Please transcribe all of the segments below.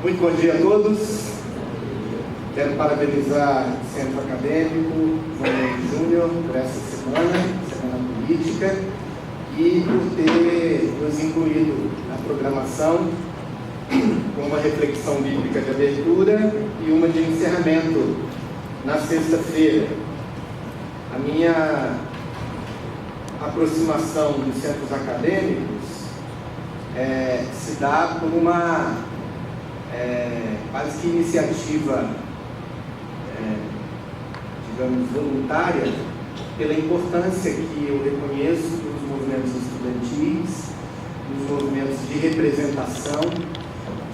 Muito bom dia a todos. Quero parabenizar o Centro Acadêmico João Júnior por essa semana política, e por ter nos incluído na programação com uma reflexão bíblica de abertura e uma de encerramento na sexta-feira. A minha aproximação dos centros acadêmicos se dá por uma quase que iniciativa, digamos, voluntária, pela importância que eu reconheço dos movimentos estudantis, dos movimentos de representação,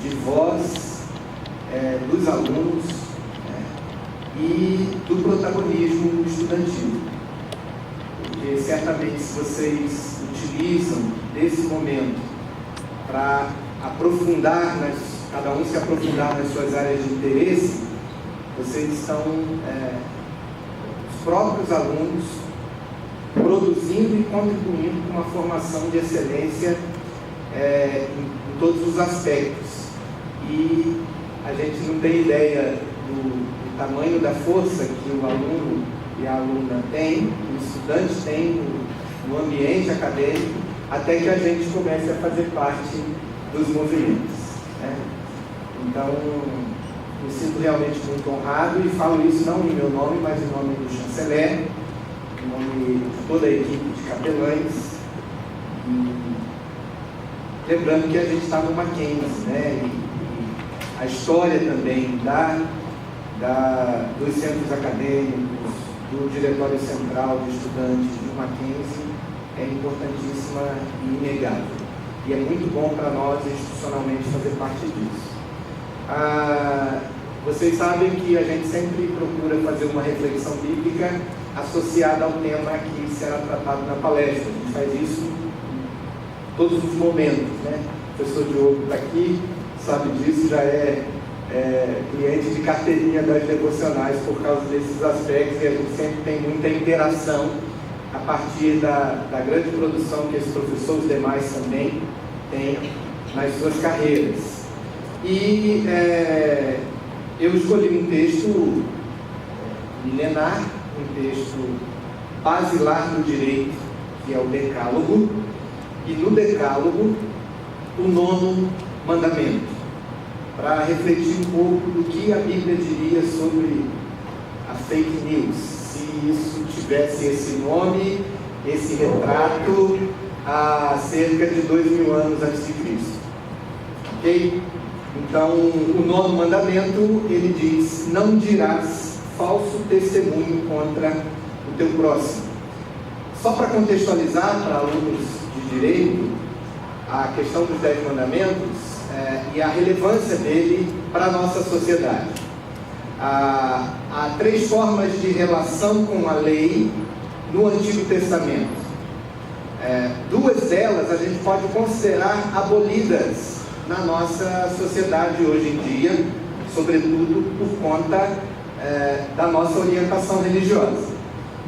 de voz dos alunos e do protagonismo estudantil. Porque certamente, se vocês utilizam desse momento para aprofundar, cada um se aprofundar nas suas áreas de interesse, vocês estão, os próprios alunos, produzindo e contribuindo com uma formação de excelência em todos os aspectos. E a gente não tem ideia do tamanho da força que o aluno e a aluna tem, o estudante tem no ambiente acadêmico, até que a gente comece a fazer parte dos movimentos, né? Então, me sinto realmente muito honrado, e falo isso não em meu nome, mas em nome do chanceler, em nome de toda a equipe de capelães, e lembrando que a gente está no Mackenzie, né? E a história também dos centros acadêmicos, do Diretório Central de Estudantes do Mackenzie é importantíssima e inegável. E é muito bom para nós, institucionalmente, fazer parte disso. Vocês sabem que a gente sempre procura fazer uma reflexão bíblica associada ao tema que será tratado na palestra. A gente faz isso em todos os momentos, né? O professor Diogo está aqui, sabe disso, já é cliente de carteirinha das devocionais por causa desses aspectos, e a gente sempre tem muita interação a partir da grande produção que esse professor, os demais também, têm nas suas carreiras. E eu escolhi um texto milenar, um texto basilar do direito, que é o Decálogo, e no Decálogo, o 9º mandamento, para refletir um pouco do que a Bíblia diria sobre a fake news, se isso tivesse esse nome, esse retrato, há cerca de 2000 anos antes de Cristo. Ok? Então, o 9º mandamento, ele diz: não dirás falso testemunho contra o teu próximo. Só para contextualizar para alunos de direito a questão dos 10 mandamentos e a relevância dele para a nossa sociedade. Há 3 formas de relação com a lei no Antigo Testamento. 2 delas a gente pode considerar abolidas na nossa sociedade hoje em dia, sobretudo por conta da nossa orientação religiosa.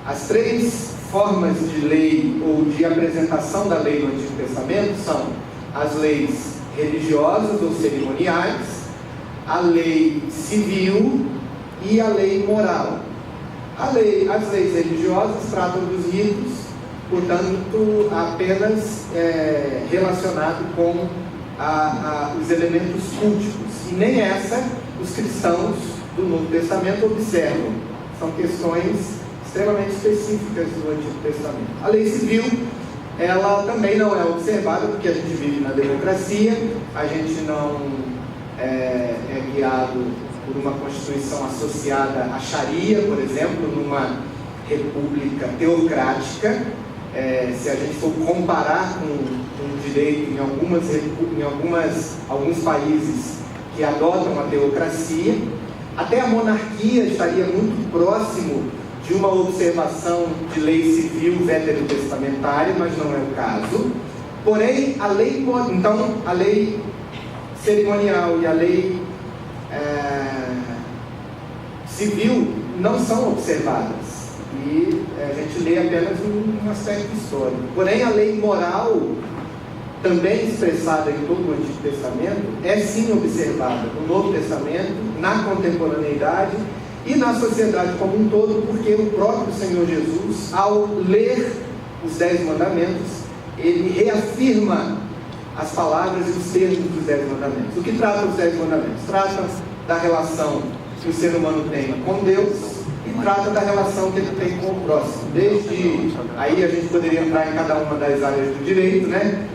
As 3 formas de lei ou de apresentação da lei no Antigo Testamento são as leis religiosas ou cerimoniais, a lei civil e a lei moral. As leis religiosas tratam dos ritos, portanto, apenas relacionado com os elementos culticos, e nem essa os cristãos do Novo Testamento observam. São questões extremamente específicas do Antigo Testamento. A lei civil, ela também não é observada, porque a gente vive na democracia, a gente não é guiado por uma Constituição associada à Sharia, por exemplo, numa república teocrática. Se a gente for comparar com o direito em alguns países que adotam a teocracia, até a monarquia estaria muito próximo de uma observação de lei civil veterotestamentária, mas não é o caso. Porém, a lei cerimonial e a lei civil não são observadas, e a gente lê apenas um aspecto histórico. Porém, a lei moral também expressada em todo o Antigo Testamento, é sim observada no Novo Testamento, na contemporaneidade e na sociedade como um todo, porque o próprio Senhor Jesus, ao ler os 10 mandamentos, ele reafirma as palavras e os termos dos 10 mandamentos. O que trata os 10 mandamentos? Trata da relação que o ser humano tem com Deus e trata da relação que ele tem com o próximo. Desde aí a gente poderia entrar em cada uma das áreas do direito, né?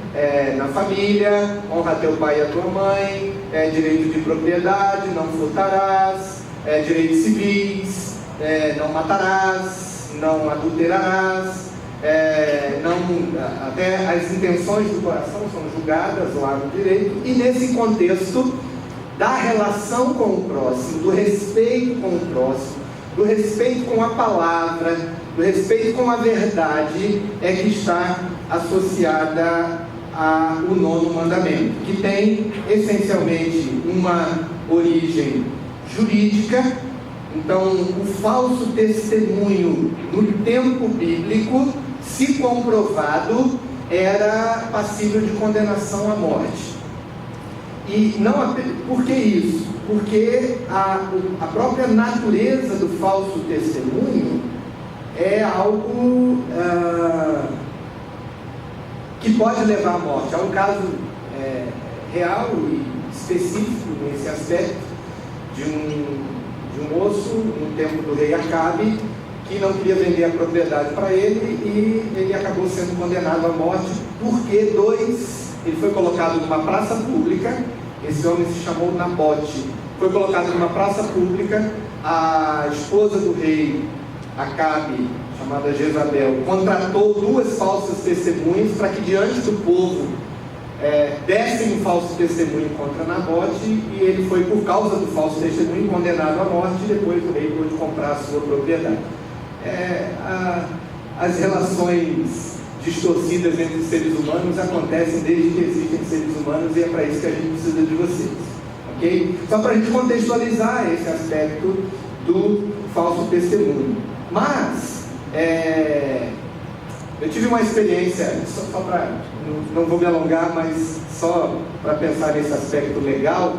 Na família, honra teu pai e a tua mãe, direito de propriedade, não furtarás, direitos civis, não matarás, não adulterarás, até as intenções do coração são julgadas lá no direito. E nesse contexto da relação com o próximo, do respeito com o próximo, do respeito com a palavra, do respeito com a verdade, é que está associada ao 9º mandamento, que tem essencialmente uma origem jurídica. Então, o falso testemunho no tempo bíblico, se comprovado, era passível de condenação à morte. E não, por que isso? Porque a própria natureza do falso testemunho é algo que pode levar à morte. Há um caso real e específico nesse aspecto de um moço no tempo do rei Acabe, que não queria vender a propriedade para ele, e ele acabou sendo condenado à morte porque ele foi colocado numa praça pública. Esse homem se chamou Nabote, foi colocado numa praça pública. A esposa do rei Acabe, chamada Jezabel, contratou 2 falsas testemunhas para que diante do povo dessem um falso testemunho contra Nabote, e ele foi, por causa do falso testemunho, condenado à morte, e depois o rei pôde comprar a sua propriedade. As relações distorcidas entre os seres humanos acontecem desde que existem seres humanos, e é para isso que a gente precisa de vocês, ok? Só para a gente contextualizar esse aspecto do falso testemunho. Mas eu tive uma experiência, só para, não vou me alongar, mas só para pensar nesse aspecto legal.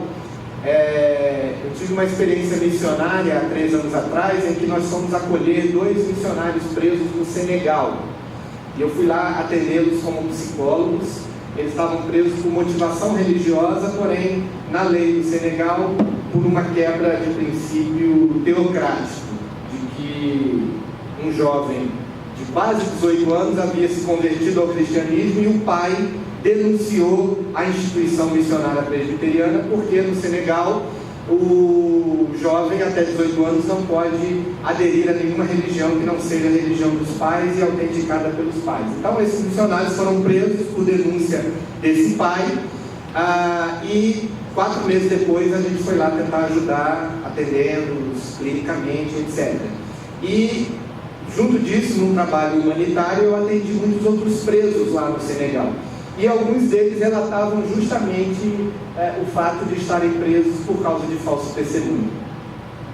Eu tive uma experiência missionária há 3 anos atrás, em que nós fomos acolher 2 missionários presos no Senegal. E eu fui lá atendê-los como psicólogos. Eles estavam presos por motivação religiosa, porém, na lei do Senegal, por uma quebra de princípio teocrático, de que um jovem de quase 18 anos havia se convertido ao cristianismo, e o pai denunciou a instituição missionária presbiteriana, porque no Senegal o jovem até 18 anos não pode aderir a nenhuma religião que não seja a religião dos pais e autenticada pelos pais. Então esses missionários foram presos por denúncia desse pai, e 4 meses depois a gente foi lá tentar ajudar, atendendo-os clinicamente, etc. E junto disso, num trabalho humanitário, eu atendi muitos outros presos lá no Senegal. E alguns deles relatavam justamente o fato de estarem presos por causa de falso testemunho,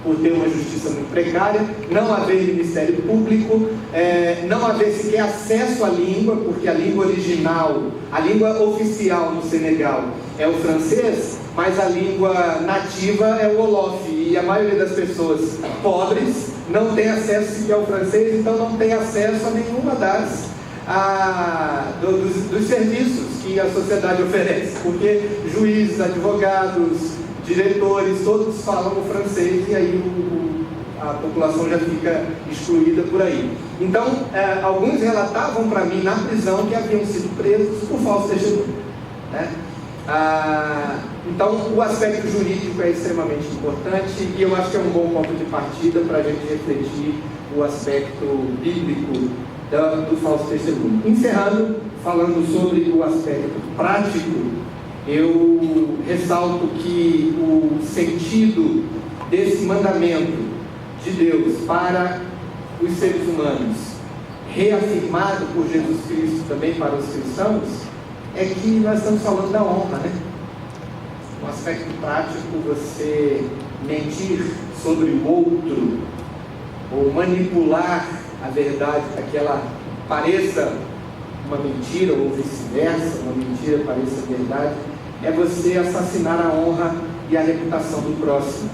por ter uma justiça muito precária, não haver ministério público, não haver sequer acesso à língua, porque a língua original, a língua oficial no Senegal é o francês, mas a língua nativa é o Wolof, e a maioria das pessoas pobres não tem acesso sequer ao francês, então não tem acesso a nenhuma dos serviços que a sociedade oferece, porque juízes, advogados, diretores, todos falam o francês, e aí a população já fica excluída por aí. Então, alguns relatavam para mim na prisão que haviam sido presos por falso testemunho, né? Então, o aspecto jurídico é extremamente importante, e eu acho que é um bom ponto de partida para a gente refletir o aspecto bíblico do falso testemunho. Encerrando, falando sobre o aspecto prático, eu ressalto que o sentido desse mandamento de Deus para os seres humanos, reafirmado por Jesus Cristo também para os cristãos, é que nós estamos falando da honra, né? Um aspecto prático, você mentir sobre o outro, ou manipular a verdade para que ela pareça uma mentira ou vice-versa, uma mentira pareça verdade, é você assassinar a honra e a reputação do próximo,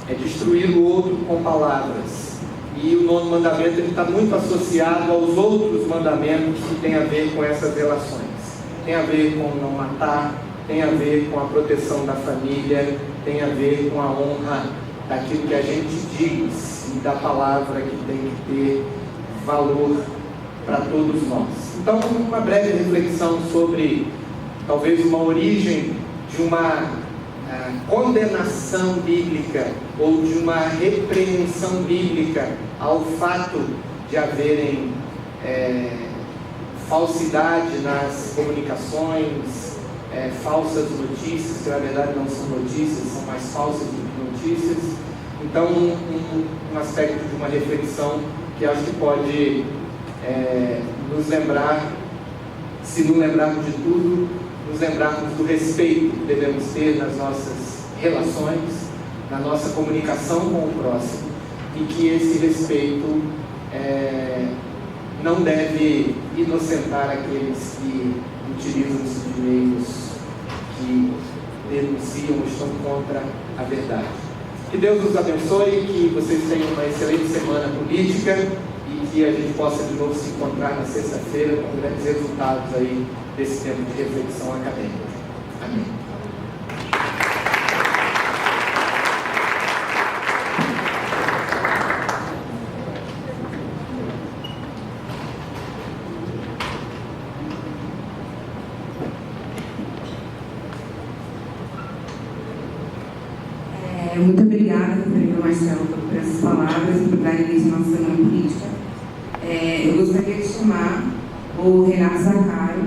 é destruir o outro com palavras. E o 9º mandamento está muito associado aos outros mandamentos que têm a ver com essas relações. Tem a ver com não matar, tem a ver com a proteção da família, tem a ver com a honra daquilo que a gente diz e da palavra que tem que ter valor para todos nós. Então, uma breve reflexão sobre talvez uma origem de uma condenação bíblica ou de uma repreensão bíblica ao fato de haverem falsidade nas comunicações, falsas notícias, que na verdade não são notícias, são mais falsas do que notícias. Então, um aspecto de uma reflexão que acho que pode nos lembrar, se não lembrarmos de tudo, nos lembrarmos do respeito que devemos ter nas nossas relações, na nossa comunicação com o próximo, e que esse respeito não deve inocentar aqueles que utilizam-se de meios que denunciam ou estão contra a verdade. Que Deus nos abençoe, que vocês tenham uma excelente semana política e que a gente possa de novo se encontrar na sexta-feira com grandes resultados aí desse tempo de reflexão acadêmica. Amém. Muito obrigada, professor Marcelo, por essas palavras e por dar início à nossa semana política. Eu gostaria de chamar o Renato Zacaro,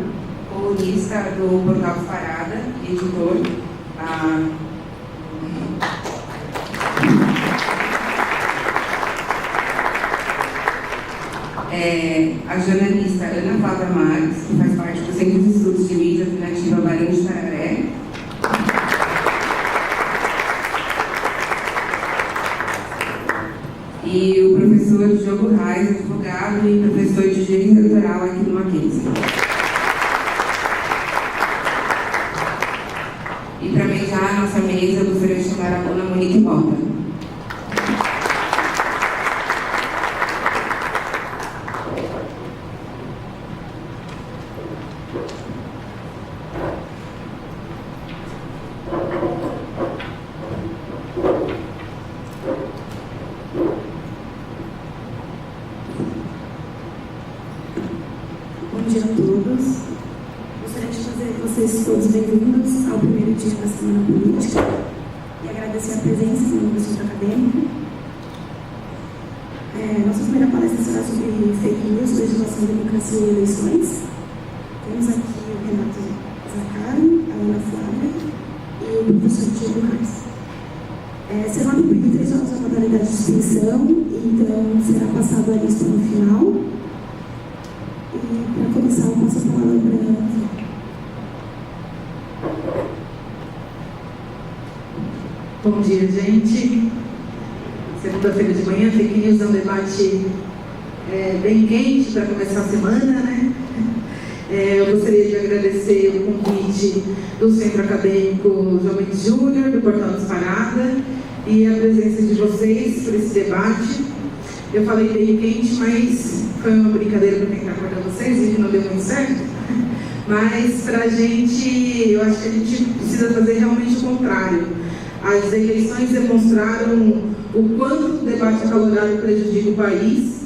colunista do Portal Parada, editor, a jornalista Ana Flávia Marques, que faz parte do Centro de Estudos de Mídia Alternativa Barão de Tararé, e o professor Diogo Reis, advogado e professor de Direito Eleitoral aqui no Mackenzie. E para mejar a nossa mesa, eu gostaria de chamar a dona Monique Mota. Bom dia a todos. Gostaria de fazer vocês todos bem-vindos ao primeiro dia da Semana Política e agradecer a presença do Centro Acadêmico. Nossa primeira palestra será sobre fake news, legislação, democracia e eleições. Temos aqui o Renato Zacaro, a Ana Flávia e o professor Diogo Reis. Serão atribuídas 3 horas à modalidade de extensão, então será passada a lista no final. E para começar, eu passo a palavra para ela. Bom dia, gente. Segunda-feira de manhã, fake news é um debate bem quente para começar a semana, né? Eu gostaria de agradecer o convite do Centro Acadêmico João Mendes Júnior, do Portal Disparada, e a presença de vocês para esse debate. Eu falei bem quente, mas foi uma brincadeira para tentar acordar vocês, e que não deu muito certo. Mas para a gente, eu acho que a gente precisa fazer realmente o contrário. As eleições demonstraram o quanto o debate acalorado prejudica o país.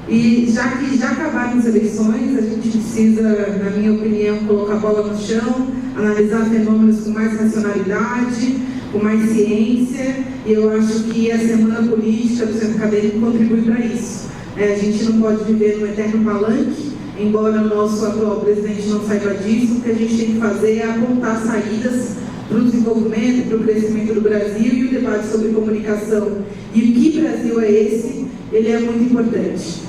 E já que já acabaram as eleições, a gente precisa, na minha opinião, colocar a bola no chão, analisar fenômenos com mais racionalidade, com mais ciência, e eu acho que a Semana Política do Centro Acadêmico contribui para isso. A gente não pode viver no eterno palanque, embora o nosso atual presidente não saiba disso. O que a gente tem que fazer é apontar saídas para o desenvolvimento, para o crescimento do Brasil, e o debate sobre comunicação e o que Brasil é esse, ele é muito importante.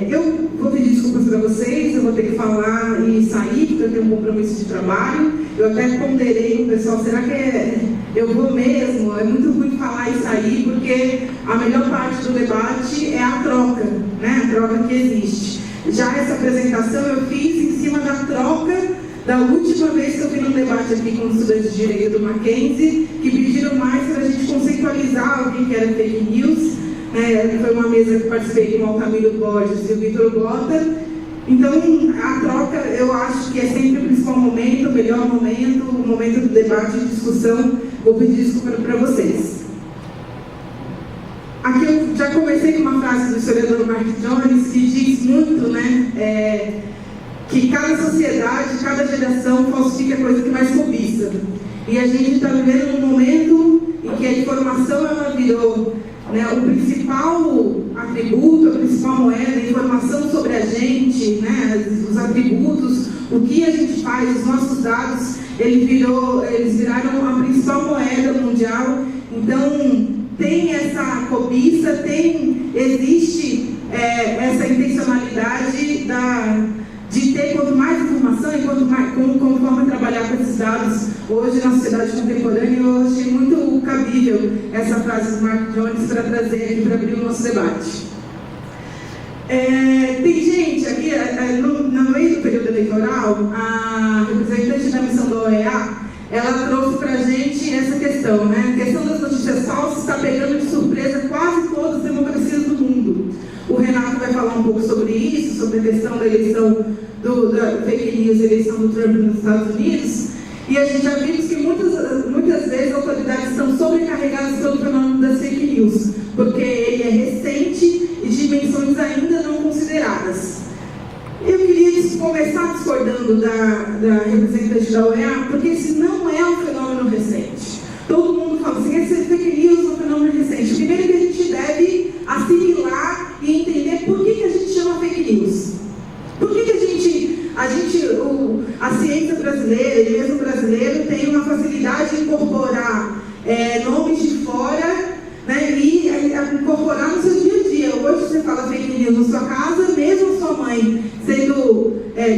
Eu vou pedir desculpas para vocês, eu vou ter que falar e sair, porque eu tenho um compromisso de trabalho. Eu até ponderei com o pessoal, será que eu vou mesmo? É muito ruim falar e sair, porque a melhor parte do debate é a troca, né? A troca que existe. Já essa apresentação eu fiz em cima da troca da última vez que eu fui num debate aqui com os estudantes de Direito do Mackenzie, que pediram mais para a gente conceitualizar o que era fake news. Foi uma mesa que participei com o Altamiro Borges e o Vitor Gota. Então, a troca, eu acho que é sempre o principal momento, o melhor momento, o momento do debate e discussão. Vou pedir desculpa para vocês. Aqui eu já comecei com uma frase do historiador Mark Jones, que diz muito, que cada sociedade, cada geração falsifica a coisa que mais cobiça. E a gente está vivendo um momento em que a informação ela virou o principal atributo, a principal moeda, a informação sobre a gente, os atributos, o que a gente faz, os nossos dados, eles viraram a principal moeda mundial. Então, tem essa cobiça, existe essa intencionalidade de ter quanto mais informação e como forma de trabalhar com esses dados hoje na sociedade contemporânea. Eu achei muito cabível essa frase do Mark Jones para trazer aqui, para abrir o nosso debate. Tem gente aqui, no meio do período eleitoral, a representante da missão da OEA, ela trouxe para a gente essa questão, A questão das notícias falsas está pegando de surpresa quase todas as democracias do mundo. O Renato vai falar um pouco sobre isso, sobre a questão da eleição da fake news, a eleição do Trump nos Estados Unidos. E a gente já vimos que muitas vezes as autoridades estão sobrecarregadas pelo fenômeno das fake news, porque ele é recente e de dimensões ainda não consideradas. Eu queria começar discordando da representante da OEA, porque esse não é um fenômeno recente. Todo mundo fala assim, esse fake news é um fenômeno recente. Primeiro que a gente deve assimilar e entender por que a gente chama fake news. Por que a ciência brasileira e mesmo o brasileiro tem uma facilidade de incorporar nomes de fora, e incorporar no seu dia a dia. Hoje você fala fake news na sua casa, mesmo sua mãe sendo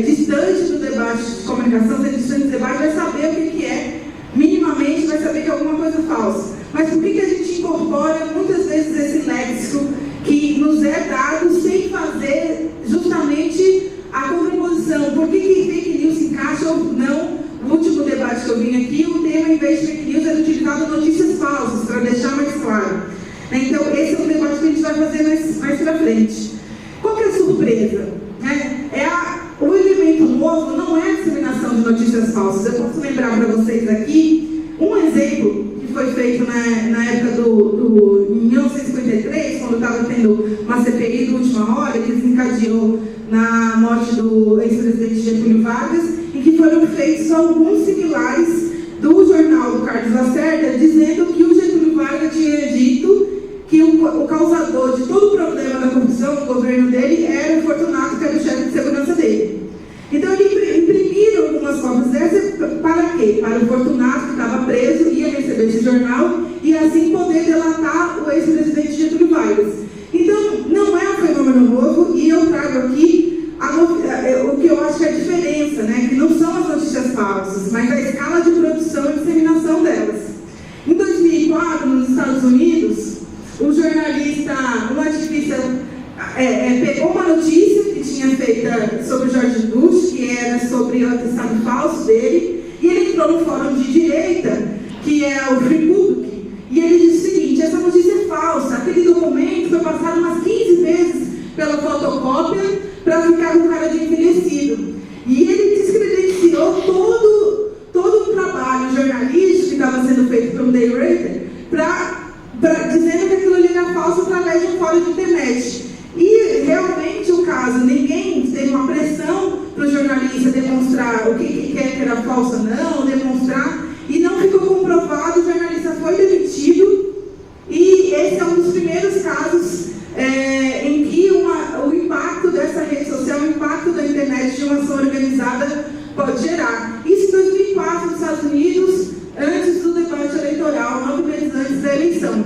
distante do debate de comunicação, sendo distante do debate, vai saber o que é, minimamente vai saber que é alguma coisa falsa. Mas por que a gente incorpora muitas vezes esse léxico que nos é dado sem fazer justamente a contraposição? Por que fake news se encaixa ou não? No último debate que eu vim aqui, o tema, em vez de fake news, era utilizado notícias falsas, para deixar mais claro. Então, esse é um debate que a gente vai fazer mais para frente. Qual que é a surpresa? O elemento novo não é a disseminação de notícias falsas. Eu posso lembrar para vocês aqui um exemplo que foi feito na época em 1953, quando estava tendo uma CPI de última hora, que desencadeou na morte do ex-presidente Getúlio Vargas, em que foram feitos alguns similares do jornal do Carlos Lacerda, dizendo que o Getúlio Vargas tinha dito que o causador de todo o problema da corrupção no governo dele era o Fortunato, que era o chefe de segurança dele. Então, eles imprimiram algumas cópias dessas para quê? Para o Fortunato, que estava preso, ia receber esse jornal e assim poder delatar o ex-presidente Getúlio Vargas. Então, não é um fenômeno novo, e eu trago aqui o que eu acho que é a diferença, que não são as notícias falsas, mas a escala de produção e disseminação delas. Em 2004, nos Estados Unidos, um ativista pegou uma notícia que tinha feita sobre George Bush, que era sobre o atestado falso dele, e ele entrou no fórum de direita, que é o Republic, e ele disse o seguinte: essa notícia é falsa, aquele documento foi passado umas 15 vezes pela fotocópia para ficar com cara de envelhecido. E ele descredenciou todo um trabalho jornalístico que estava sendo feito pelo Day Rader, dizendo que aquilo ali era falso através de um fórum de internet. E realmente o caso, ninguém teve uma pressão para o jornalista demonstrar o que era falso ou não, demonstrar, e não ficou comprovado, o jornalista foi demitido, e esse é um dos primeiros casos em que o impacto dessa rede social, o impacto da internet de uma ação organizada pode gerar. Isso em 2004, nos Estados Unidos, antes do debate eleitoral, 9 meses antes da eleição.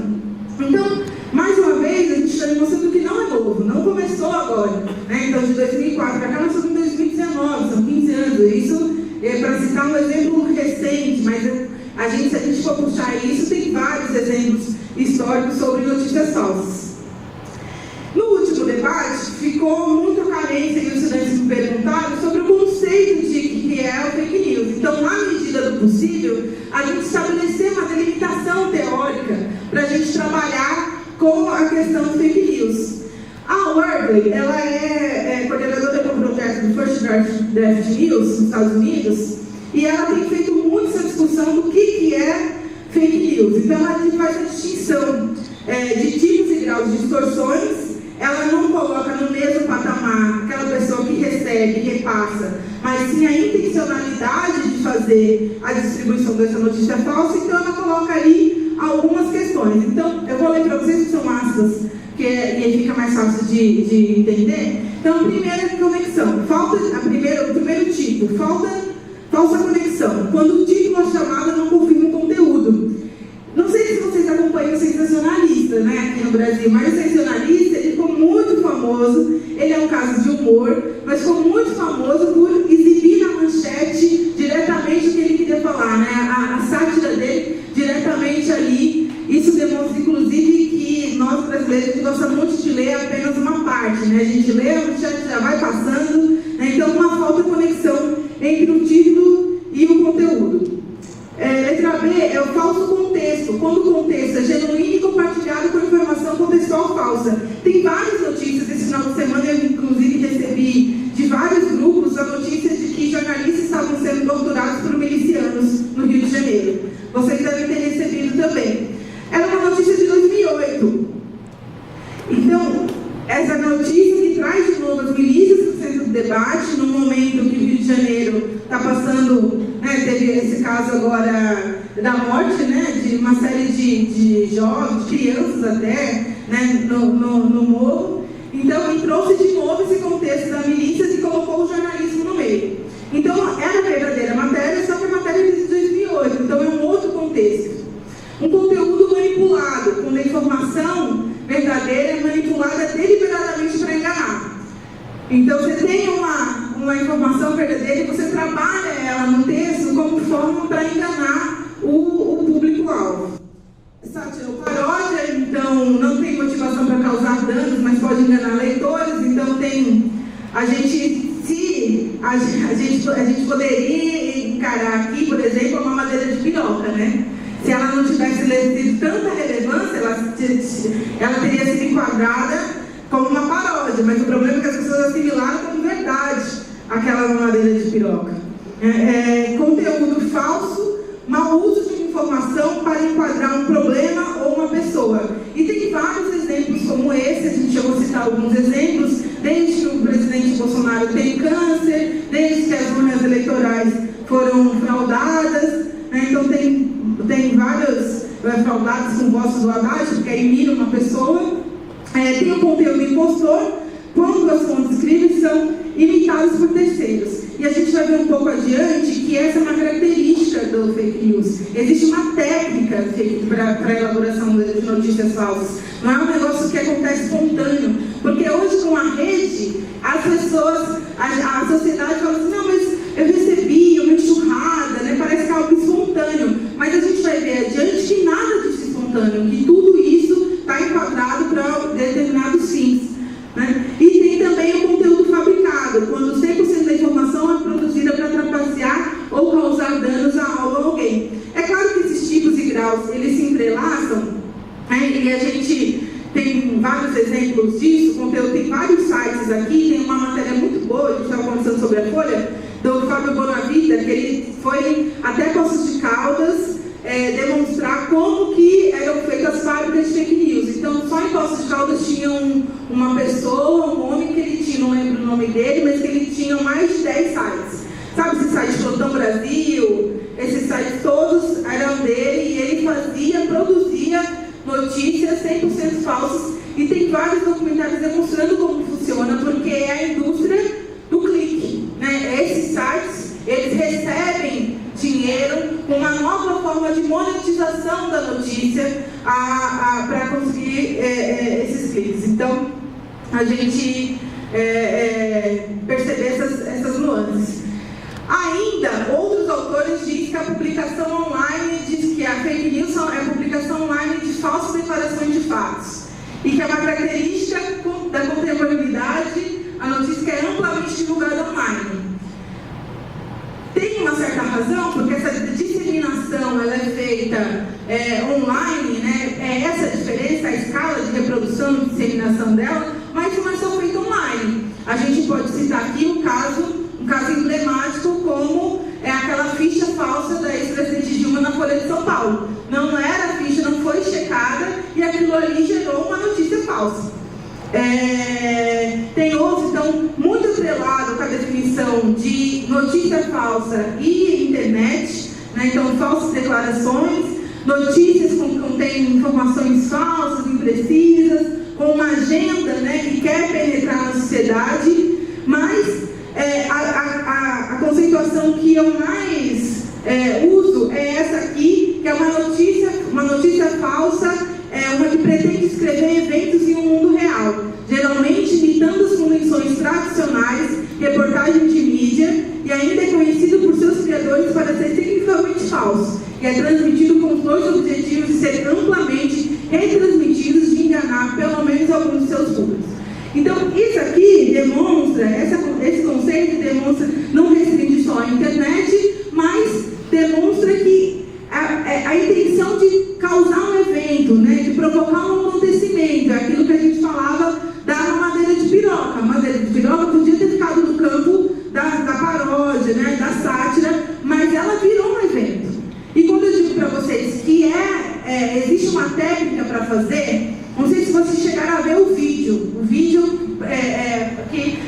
Então, mais uma vez, a gente está demonstrando que não é novo, não começou agora. Então, de 2004 para cá, nós estamos em 2019, são 15 anos. Isso é para citar um exemplo recente, mas se a gente for puxar isso, tem vários exemplos históricos sobre notícias falsas. No último debate, ficou muito transparência, e os estudantes me perguntaram sobre o conceito de que é o fake news. Então, na medida do possível, a gente estabelecer uma delimitação teórica para a gente trabalhar com a questão do fake news. A Wordley, ela é coordenadora do projeto do First Draft News nos Estados Unidos, e ela tem feito muito essa discussão do que é fake news. Então, ela faz a distinção de tipos e graus de distorções. Ela não coloca no mesmo patamar aquela pessoa que recebe e repassa, mas sim a intencionalidade de fazer a distribuição dessa notícia falsa. Então, ela coloca ali algumas questões. Então, eu vou ler para vocês que são aspas, e aí fica mais fácil de entender. Então, a primeira conexão. O primeiro tipo, falsa conexão. Quando o título ou a chamada não confirma o conteúdo. Não sei se vocês acompanham o sensacionalista, né, aqui no Brasil, mas o sensacionalista, ele ficou muito famoso. Ele é um caso de humor, mas ficou muito famoso por exibir na manchete diretamente o que ele queria falar, né, a sátira dele diretamente ali. Isso demonstra, inclusive, que nós brasileiros gostamos muito de ler apenas uma parte, né? A gente lê, a manchete já vai passando, né? Então, uma falta de conexão entre o título e o conteúdo. Letra B é o falso contexto, quando o contexto é genuíno e compartilhado com informação contextual falsa. Tem várias notícias esse final de semana, eu inclusive recebi de vários grupos a notícia de que jornalistas estavam sendo torturados por milicianos no Rio de Janeiro. Vocês devem ter recebido também. Era uma notícia de 2008. Então, essa notícia que traz de novo as milícias no centro do debate, no momento que o Rio de Janeiro está passando, né, teve esse caso agora da morte, né, de uma série de jovens, de crianças até, né, no morro. Então, ele trouxe de novo esse contexto da milícia e colocou o jornalismo no meio. Então, era a verdadeira matéria, só que a matéria de 2008. Então, é um outro contexto. Um conteúdo manipulado, quando a informação verdadeira é manipulada deliberadamente para enganar. Então, você tem uma informação verdadeira e você trabalha ela no texto como forma para enganar o público-alvo. Sátira ou paródia, então, não tem motivação para causar danos, mas pode enganar leitores. Então, a gente poderia encarar aqui, por exemplo, uma madeira de piroca, né? Se ela não tivesse tido tanta relevância, ela teria sido enquadrada como uma paródia, mas o problema é que as pessoas assimilaram como verdade aquela madeira de piroca. Conteúdo falso, mau uso de informação para enquadrar um problema ou uma pessoa. E tem vários exemplos como esse, a gente já vou citar alguns exemplos, desde que o presidente Bolsonaro tem câncer, desde que as urnas eleitorais foram fraudadas, né? Então tem vários fraudados com votos do Haddad, porque aí mira uma pessoa. Tem o conteúdo impostor, quando as fontes escritas são imitadas por terceiros. E a gente vai ver um pouco adiante que essa é uma característica do fake news. Existe uma técnica para a elaboração de notícias falsas. Não é um negócio que acontece espontâneo. Porque hoje, com a rede, as pessoas, a sociedade fala assim, não, mas eu recebi uma enxurrada, né? Parece que é algo espontâneo. Mas a gente vai ver adiante que nada disso é espontâneo, que tudo isso está enquadrado para determinados fins, né? E tem também o conteúdo fabricado, quando 100% da informação é produzida para trapacear ou causar danos a algo ou alguém. É claro que esses tipos e graus, eles se entrelaçam, né? E a gente tem vários exemplos disso. O conteúdo tem vários sites aqui, tem uma matéria muito boa, a gente estava conversando sobre a Folha, do Fábio Bonavita, que ele foi até Poços de Caldas demonstrar como que eram feitas as fábricas de fake news. Então, só em Poços de Caldas tinha uma pessoa, um homem que ele tinha, não lembro o nome dele, mas que ele tinha mais de 10 sites. Sabe esse site Plantão Brasil? Esses sites todos eram dele e ele produzia notícias 100% falsas. E tem vários documentários demonstrando como funciona, porque é a indústria do clique, né? Esses sites, eles recebem dinheiro com uma nova forma de monetização da notícia para conseguir esses cliques. Então, a gente perceber essas nuances. Ainda, outros autores dizem que a publicação online, diz que a fake news é a publicação online de falsas declarações de fatos. E que é uma característica da contemporaneidade, a notícia é razão, porque essa disseminação ela é feita online, né? É essa a diferença, a escala de reprodução e disseminação dela, mas não é só feita online. A gente pode citar aqui um caso emblemático como aquela ficha falsa da ex-presidente Dilma na Folha de São Paulo. Não era a ficha, não foi checada e aquilo ali gerou uma notícia falsa. Tem outros, então, muito atrelado com a definição de notícia falsa e internet, né? Então, falsas declarações, notícias que contêm informações falsas, imprecisas, com uma agenda, né, que quer penetrar na sociedade, mas a conceituação que eu mais uso é essa aqui, que é uma notícia falsa, uma que pretende escrever eventos em um mundo real, geralmente imitando as convenções tradicionais, reportagem de mídia, e ainda é conhecido por seus criadores para ser significativamente falso, e é transmitido com os dois objetivos de ser amplamente retransmitidos e de enganar pelo menos alguns de seus públicos. Então, isso aqui demonstra, esse conceito demonstra, não restringe só a internet, mas demonstra que a intenção de causar um evento, né, de provocar um acontecimento, é aquilo que a gente falava da mamadeira de piroca. A madeira de piroca podia ter ficado no campo da paródia, né, da sátira, mas ela virou um evento. E quando eu digo para vocês que existe uma técnica para fazer, não sei se vocês chegaram a ver o vídeo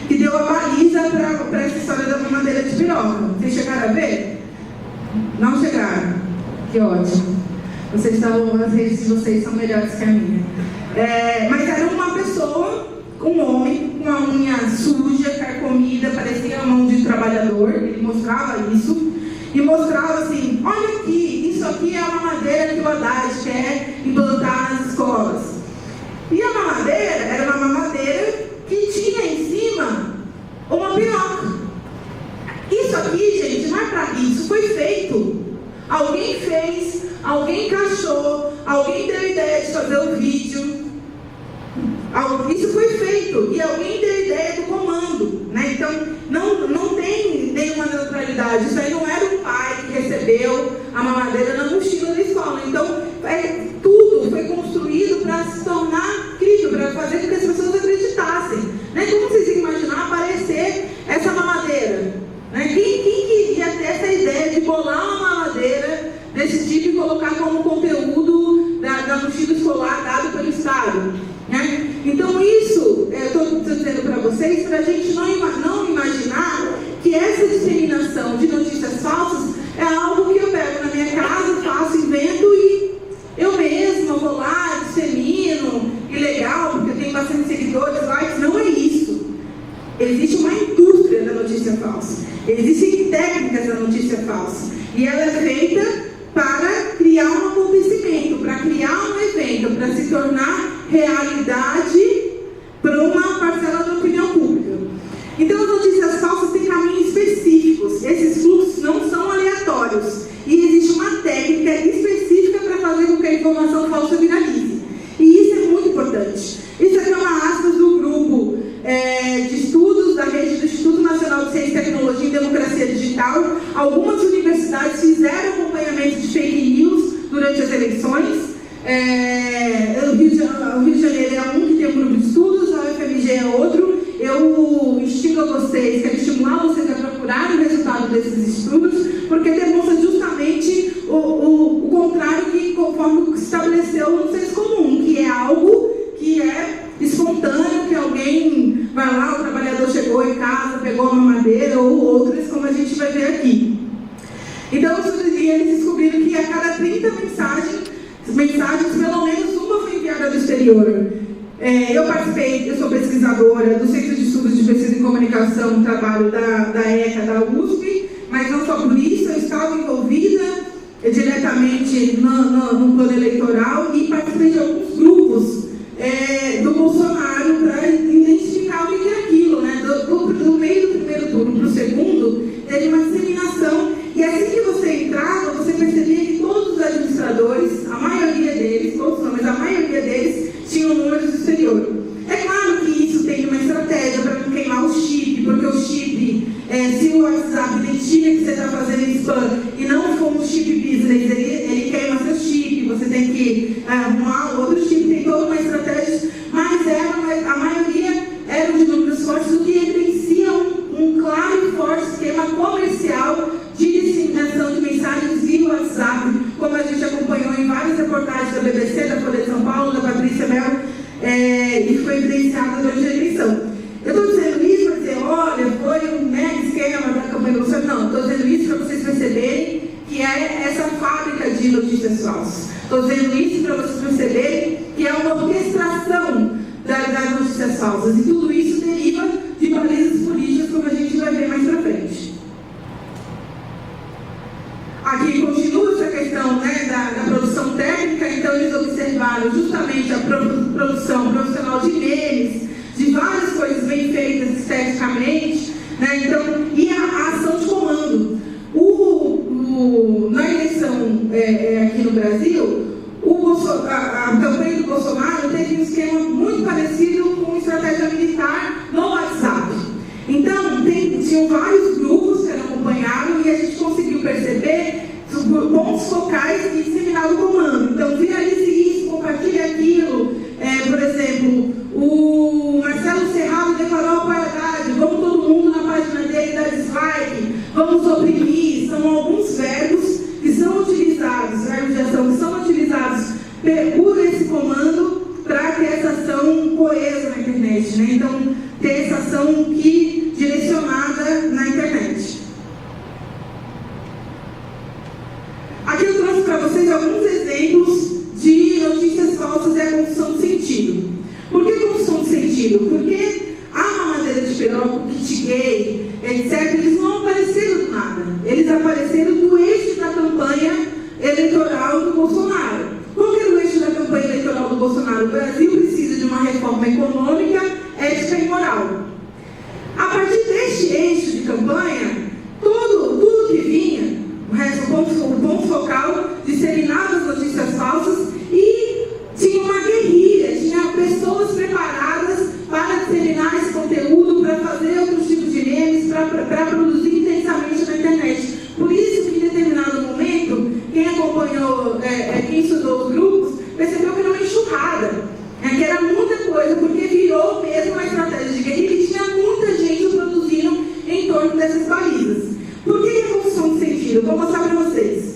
que deu a baliza para essa história da mamadeira de piroca. Vocês chegaram a ver? Não chegaram. Que ótimo. As redes de vocês são melhores que a minha. Mas era uma pessoa, um homem, com a unha suja, carcomida, parecia a mão de trabalhador. Ele mostrava isso. E mostrava assim, olha aqui, isso aqui é a mamadeira que o Haddad quer implantar nas escolas. E a mamadeira era uma mamadeira que tinha em cima uma piroca. Isso aqui, gente, não é para isso, foi feito. Alguém fez, alguém encaixou, alguém deu ideia de fazer o vídeo. Isso foi feito e alguém deu ideia do comando, né? Então, não tem nenhuma neutralidade. Isso aí não era um pai que recebeu a mamadeira na mochila da escola. Então, tudo foi construído para se tornar crível, para fazer com que as pessoas acreditassem. Né? Como vocês imaginar aparecer essa mamadeira? Né? Quem queria ter essa ideia de bolar uma mamadeira desse tipo e colocar como conteúdo da mochila escolar dado pelo Estado? Né? Então isso, eu estou dizendo para vocês, para a gente não imaginar que essa disseminação de notícias falsas é algo que eu pego na minha casa, faço, invento e eu mesma vou lá, dissemino, e legal, porque eu tenho bastante seguidores, likes. Não é isso. Existe uma indústria da notícia falsa. Existem técnicas da notícia falsa. E ela é feita para criar um acontecimento, para criar um evento, para se tornar realidade para uma parcela da opinião pública. Então, as notícias falsas têm caminhos específicos. Esses fluxos não são aleatórios. E existe uma técnica específica para fazer com que a informação falsa viralize. E isso é muito importante. Isso aqui é uma aspas do grupo de estudos da rede do Instituto Nacional de Ciência, Tecnologia e Democracia Digital. Algumas universidades fizeram acompanhamento de fake news durante as eleições. O Rio de Janeiro é um que tem um grupo de estudos, a UFMG é outro. Eu instigo a vocês, quero estimular vocês a procurar o resultado desses estudos, porque demonstra justamente o contrário que conforme se estabeleceu no senso comum, que é algo que é espontâneo, que alguém vai lá, o trabalhador chegou em casa, pegou uma mamadeira ou outras, como a gente vai ver aqui. Então, eles descobriram que a cada 30 mensagens, pelo menos uma foi enviada do exterior. Eu sou pesquisadora do Centro de Estudos de Pesquisa em Comunicação, trabalho da ECA, da USP, mas não só por isso, eu estava envolvida diretamente no plano eleitoral e participei de alguns grupos do Bolsonaro para identificar o que é aquilo, né? Do meio do primeiro turno para o segundo, teve uma disseminação, e assim que você entrava, você percebia que todos os administradores, a maioria deles, todos não, mas a maioria deles, tinham números do exterior. É claro que isso tem uma estratégia para não queimar o chip, porque o chip, se o WhatsApp identifica que você está fazendo spam, arrumar, outros times têm toda uma estratégia, mas a maioria eram de números fortes, o que evidencia um claro e forte esquema comercial de disseminação de mensagens via WhatsApp, como a gente acompanhou em várias reportagens da BBC, da Folha de São Paulo, da Patrícia Mello, e foi evidenciado durante a eleição. Eu estou dizendo isso para dizer, olha, foi um mega esquema da campanha do Bolsonaro. Não, estou dizendo isso para vocês perceberem que é essa fábrica de notícias falsas. Estou dizendo isso para vocês perceberem que é uma orquestração das notícias falsas. E tudo isso deriva de balizas políticas, como a gente vai ver mais para frente. Aqui continua essa questão, né, da produção técnica. Então eles observaram justamente a produção profissional de memes, de várias coisas bem feitas esteticamente, né? Então, e a ação de comando. Na eleição aqui no Brasil, a campanha do Bolsonaro teve um esquema muito parecido com estratégia militar no WhatsApp. Então, tinham vários grupos que acompanharam e a gente conseguiu perceber pontos focais e disseminar o comando. Então, viralize isso, compartilhe aquilo. Por exemplo, o Marcelo Serrano declarou a paridade, vamos todo mundo na página dele dar dislike, vamos oprimir. São alguns verbos que são utilizados, verbos de ação que são utilizados por esse comando para ter essa ação coesa na internet, né? Então, ter essa ação direcionada na internet. Aqui eu trouxe para vocês alguns exemplos de notícias falsas e a construção de sentido. Por que construção de sentido? Porque a mamadeira de piroca, o kit gay, etc., eles não apareceram do nada. Eles apareceram do eixo da campanha eleitoral do Bolsonaro. Qual que era o eixo da campanha eleitoral do Bolsonaro? O Brasil precisa de uma reforma econômica, ética e moral. A partir deste eixo de campanha, tudo que vinha, o ponto focal, disseminava as notícias falsas e tinha uma guerrilha, tinha pessoas preparadas para disseminar esse conteúdo, para fazer outros tipos de memes, para produzir intensamente na internet. Por isso que em determinado momento, quem acompanhou, quem estudou os grupos, percebeu que era uma enxurrada, que era muita coisa, porque virou mesmo uma estratégia de guerrilha e tinha muita gente produzindo em torno dessas balizas. Por que é construção de sentido? Eu vou mostrar para vocês.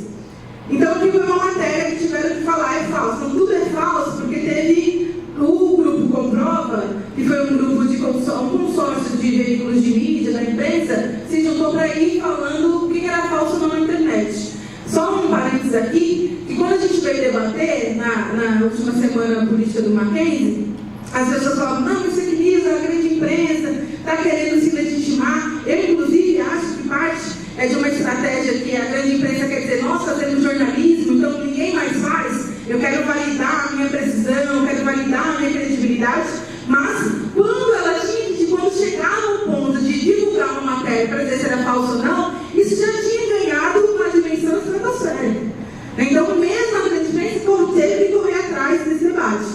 Então, aqui foi uma matéria que tiveram que falar, é falso. Então, tudo é falso, porque teve o grupo Comprova, que foi um grupo de um consórcio de veículos de mídia, da imprensa, se juntou para ir falando o que era falso ou não na internet. Só um parênteses aqui, que quando a gente veio debater, na última semana política do Mackenzie, as pessoas falavam, não, isso aqui diz, a grande imprensa está querendo se legitimar. Eu, inclusive, acho que parte de uma estratégia que a grande imprensa quer dizer, nós fazemos jornalismo, então ninguém mais faz, eu quero validar a minha precisão, eu quero validar a minha credibilidade, mas quando chegava ao ponto de divulgar uma matéria para dizer se era falso ou não, isso já tinha ganhado uma dimensão estratosférica. Então, mesmo a grande imprensa teve que correr atrás desse debate.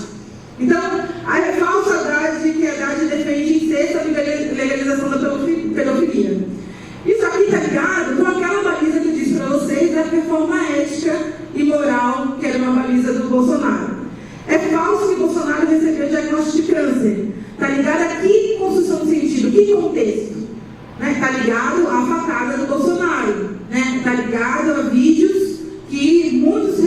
Então, a falsidade que a Haddad defende incesto e a legalização da pedofilia. Isso aqui está ligado com aquela baliza que eu disse para vocês da reforma ética e moral, que era uma baliza do Bolsonaro. É falso que Bolsonaro recebeu diagnóstico de câncer. Está ligado a que construção de sentido, que contexto? Está ligado à facada do Bolsonaro. Está ligado a vídeos que muitos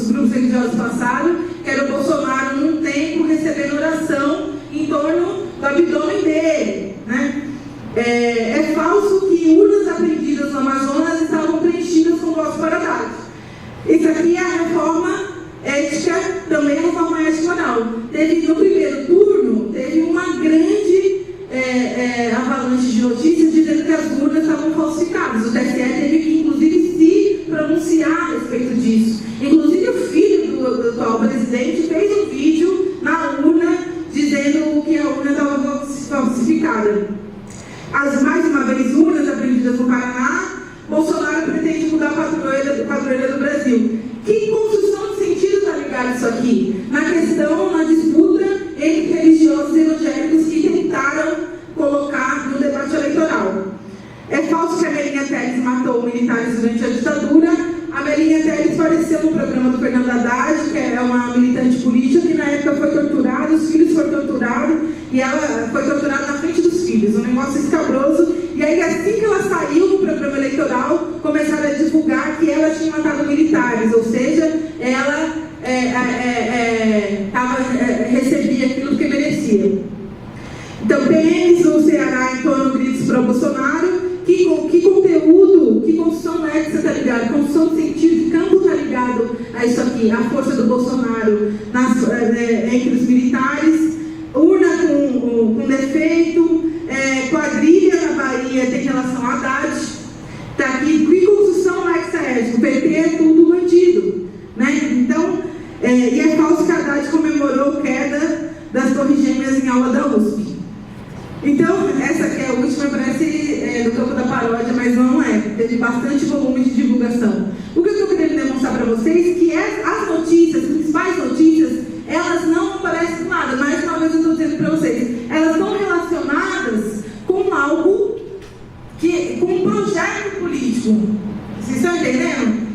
grupos religiosos passaram, que era o Bolsonaro num tempo recebendo oração em torno do abdômen dele. É falso que urnas apreendidas no Amazonas estavam preenchidas com votos para Haddad. Isso aqui é a reforma ética, também a reforma ética moral. No primeiro turno, teve uma grande avalanche de notícias dizendo que as urnas estavam falsificadas. O TSE teve que, inclusive, se pronunciar a respeito disso. Inclusive, o filho do atual presidente fez um vídeo na urna dizendo que a urna estava falsificada. Mais uma vez, urnas apreendidas no Paraná, Bolsonaro pretende mudar a padroeira do Brasil. Que construção de sentido está ligado isso aqui? Na disputa entre religiosos e evangélicos que tentaram colocar no debate eleitoral. É falso que a Melinha Telles matou militares durante a ditadura. A Melinha Telles apareceu no programa do Fernando Haddad, que é uma uma militante política que na época foi torturada, os filhos foram torturados, e ela foi torturada na frente dos filhos, um negócio escabroso. E aí, assim que ela saiu do programa eleitoral, começaram a divulgar que ela tinha matado militares, ou seja, ela recebia aquilo que merecia. Então, PMs no Ceará entoam gritos para o Bolsonaro. Que conteúdo, que construção é que você está ligado? Construção de sentido de campo está ligado a isso aqui, a força do Bolsonaro entre os militares, urna com defeito, quadrilha na Bahia tem relação a Haddad. Está aqui, que construção é que é? O PT é tudo bandido. Né? Então, e é falso que Haddad comemorou a queda das Torres Gêmeas em aula da USP. Então, essa aqui é a última, parece do campo da paródia, mas não é. Teve bastante volume de divulgação. O que eu estou querendo demonstrar para vocês é que as notícias, as principais notícias, elas não aparecem do nada. Mais uma vez eu estou dizendo para vocês, elas estão relacionadas com algo, com um projeto político. Vocês estão entendendo?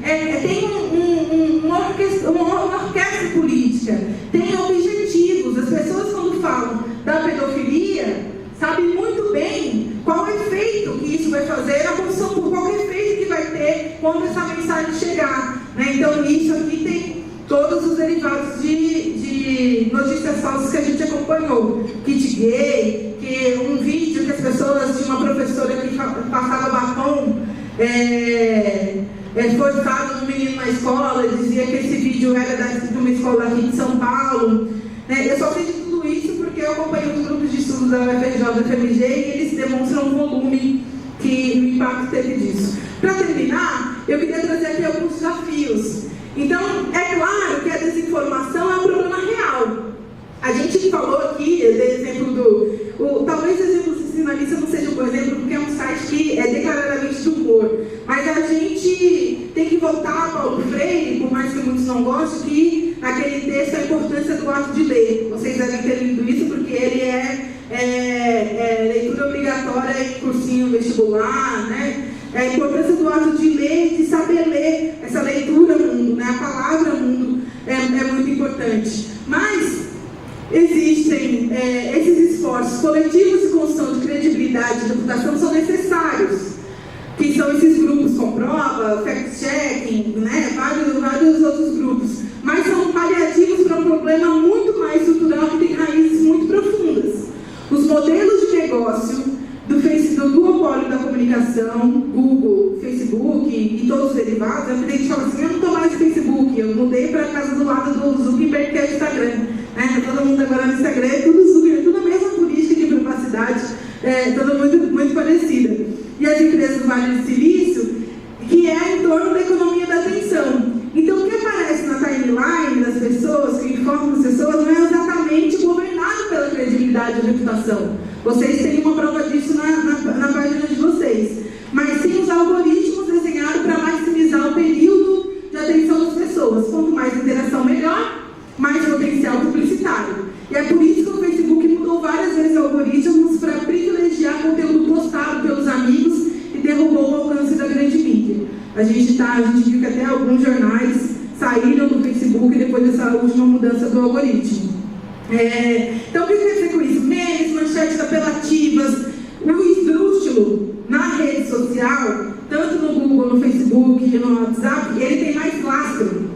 Tem uma orquestra política, tem objetivos. As pessoas, quando falam da pedofilia, sabem muito bem qual efeito que isso vai fazer, qual efeito que vai ter quando essa mensagem chegar. Né? Então, isso aqui tem todos os derivados de notícias falsas que a gente acompanhou. Kit gay, um vídeo que as pessoas, tinha uma professora que passava batom, forçado no menino na escola, dizia que esse vídeo era de uma escola aqui de São Paulo. Eu só sei de tudo isso porque eu acompanho os grupos de estudos da UFRJ e da FMG e eles demonstram o volume o impacto teve disso. Para terminar, eu queria trazer aqui alguns desafios. Então, é claro que a desinformação é um problema real. A gente falou aqui, exemplo talvez o exemplo do Sinalista não seja um bom exemplo, porque é um site que é declaradamente de humor. Mas a gente tem que voltar a Paulo Freire, por mais que muitos não gostem, que naquele texto a importância do ato de ler. Vocês devem ter lido isso, porque ele é leitura obrigatória em cursinho vestibular, né? A importância do ato de ler, de saber ler, essa leitura mundo, né? A palavra mundo é muito importante. Mas existem esses esforços coletivos de construção de credibilidade e reputação são necessários, que são esses grupos Comprova, fact-checking, né? vários outros grupos, mas são paliativos para um problema muito mais estrutural que tem raízes muito profundas. Os modelos de negócio do duopólio da comunicação, Google, Facebook e todos os derivados, a gente fala assim, eu não estou mais no Facebook, eu mudei para a casa do lado do Zuckerberg, que é o Instagram. Todo mundo agora no Instagram, é tudo Zuckerberg, tudo a mesma política de privacidade, toda muito parecida. E as empresas do Vale do Silício, que é em torno da economia da atenção. Então, o que aparece na timeline das pessoas, que informam as pessoas, não é exatamente governado pela credibilidade e reputação. Vocês têm uma prova disso na página de vocês. Mas sim os algoritmos desenhados para maximizar o período de atenção das pessoas. Quanto mais interação, melhor, mais potencial publicitário. E é por isso que o Facebook mudou várias vezes algoritmos para privilegiar conteúdo postado pelos amigos e derrubou o alcance da grande mídia. A gente viu que até alguns jornais saíram do Facebook depois dessa última mudança do algoritmo. Então, o que eu quero dizer com isso? Memes, manchetes apelativas, o esdrúxulo na rede social, tanto no Google, no Facebook e no WhatsApp, ele tem mais lastro.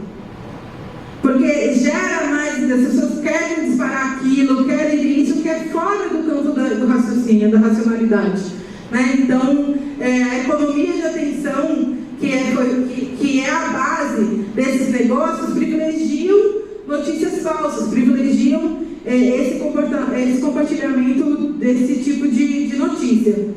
Porque gera mais, as pessoas querem disparar aquilo, querem ver isso, que é fora do campo do raciocínio, da racionalidade. Né? Então, a economia de atenção, que é a base desses negócios, privilegiam notícias falsas, privilegiam esse compartilhamento desse tipo de notícia.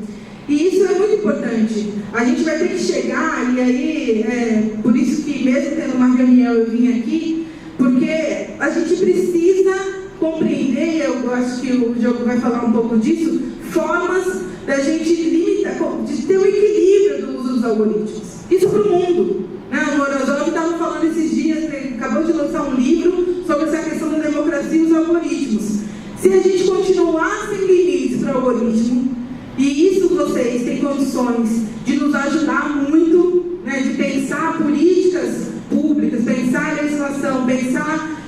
E isso é muito importante. A gente vai ter que chegar, e aí, por isso que mesmo tendo uma reunião eu vim aqui, porque a gente precisa compreender, eu acho que o Diogo vai falar um pouco disso, formas da gente limitar, de ter um equilíbrio do uso dos algoritmos. Isso para o mundo. Né? O Morozov estava falando esses dias, acabou de lançar um livro sobre essa questão da democracia e os algoritmos. Se a gente continuar sem limites para o algoritmo, e isso vocês têm condições de nos ajudar muito, né, de pensar políticas públicas, pensar legislação, pensar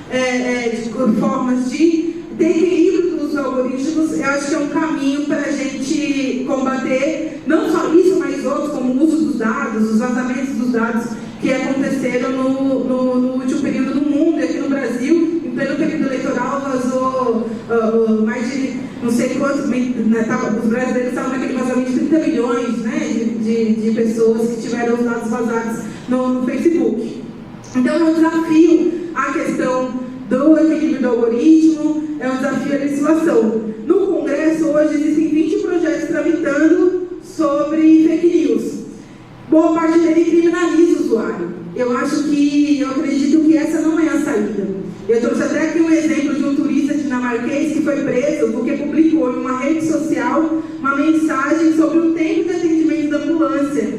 de formas de ter equilíbrio dos algoritmos, eu acho que é um caminho para a gente combater não só isso, mas outros, como o uso dos dados, os vazamentos dos dados que aconteceram no último período no mundo, aqui no Brasil, em pleno período eleitoral, vazou mais de não sei quantos, os brasileiros estavam naquele vazamento de 30 milhões, né, de pessoas que tiveram os dados vazados no Facebook. Então é um desafio a questão do equilíbrio do algoritmo, é um desafio à legislação. No Congresso, hoje, existem 20 projetos tramitando sobre fake news. Boa parte dele criminaliza o usuário. Eu acredito que essa não é a saída. Eu trouxe até aqui um exemplo de um turista dinamarquês que foi preso porque publicou em uma rede social uma mensagem sobre o tempo de atendimento da ambulância.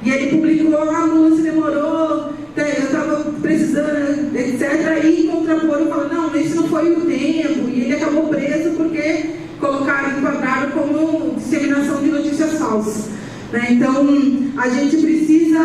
E ele publicou, a ambulância demorou, eu estava precisando, etc. E contrapor e falou, não, esse não foi o tempo. E ele acabou preso porque enquadraram como disseminação de notícias falsas. Então, a gente precisa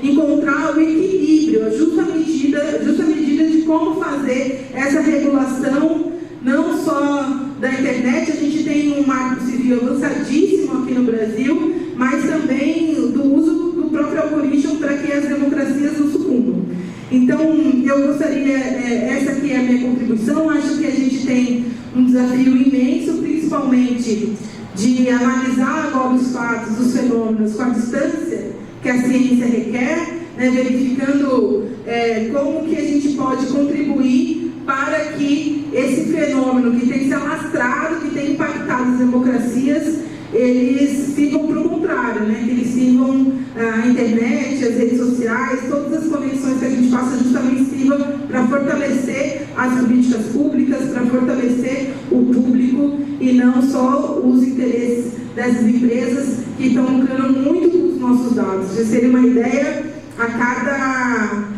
encontrar o equilíbrio, a justa medida de como fazer essa regulação, não só da internet. A gente tem um marco civil avançadíssimo aqui no Brasil, mas também do uso do próprio algoritmo para que as democracias não sucumbam. Então, eu gostaria, essa aqui é a minha contribuição. Acho que a gente tem um desafio imenso, principalmente de analisar agora os fatos, os fenômenos com a distância que a ciência requer, né, verificando como que a gente pode contribuir para que esse fenômeno que tem se alastrado, que tem impactado as democracias, eles sigam para o contrário, né? Que eles sigam a internet, as redes sociais, todas as conexões que a gente faça justamente sirvam para fortalecer as políticas públicas, para fortalecer o público e não só os interesses dessas empresas que estão lucrando muito com os nossos dados. Para vocês terem uma ideia, a cada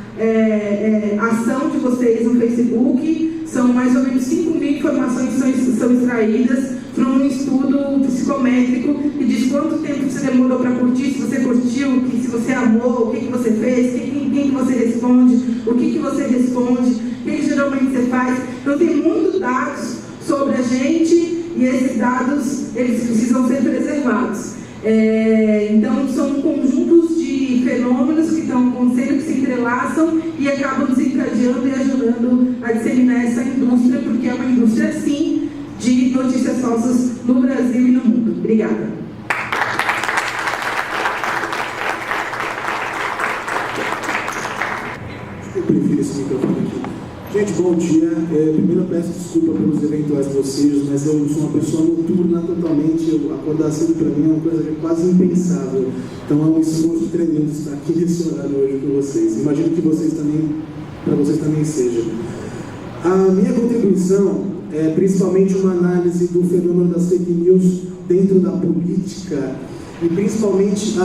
ação de vocês no Facebook, são mais ou menos 5.000 informações que são extraídas para um estudo psicométrico que diz quanto tempo você demorou para curtir, se você curtiu, se você amou, o que você fez, quem que você responde, o que você responde, o que geralmente você faz. Então tem muitos dados sobre a gente e esses dados eles precisam ser preservados. Então são conjuntos de fenômenos que estão acontecendo, que se entrelaçam e acabam desencadeando e ajudando a disseminar essa indústria, porque é uma indústria, sim, de notícias falsas no Brasil e no mundo. Obrigada. Eu prefiro esse microfone aqui. Gente, bom dia. Primeiro eu peço desculpa pelos eventuais bocejos, mas eu sou uma pessoa noturna totalmente. Acordar cedo para mim é uma coisa quase impensável. Então é um esforço tremendo estar aqui nesse horário hoje com vocês. Imagino que para vocês também seja. A minha contribuição é principalmente uma análise do fenômeno das fake news dentro da política e principalmente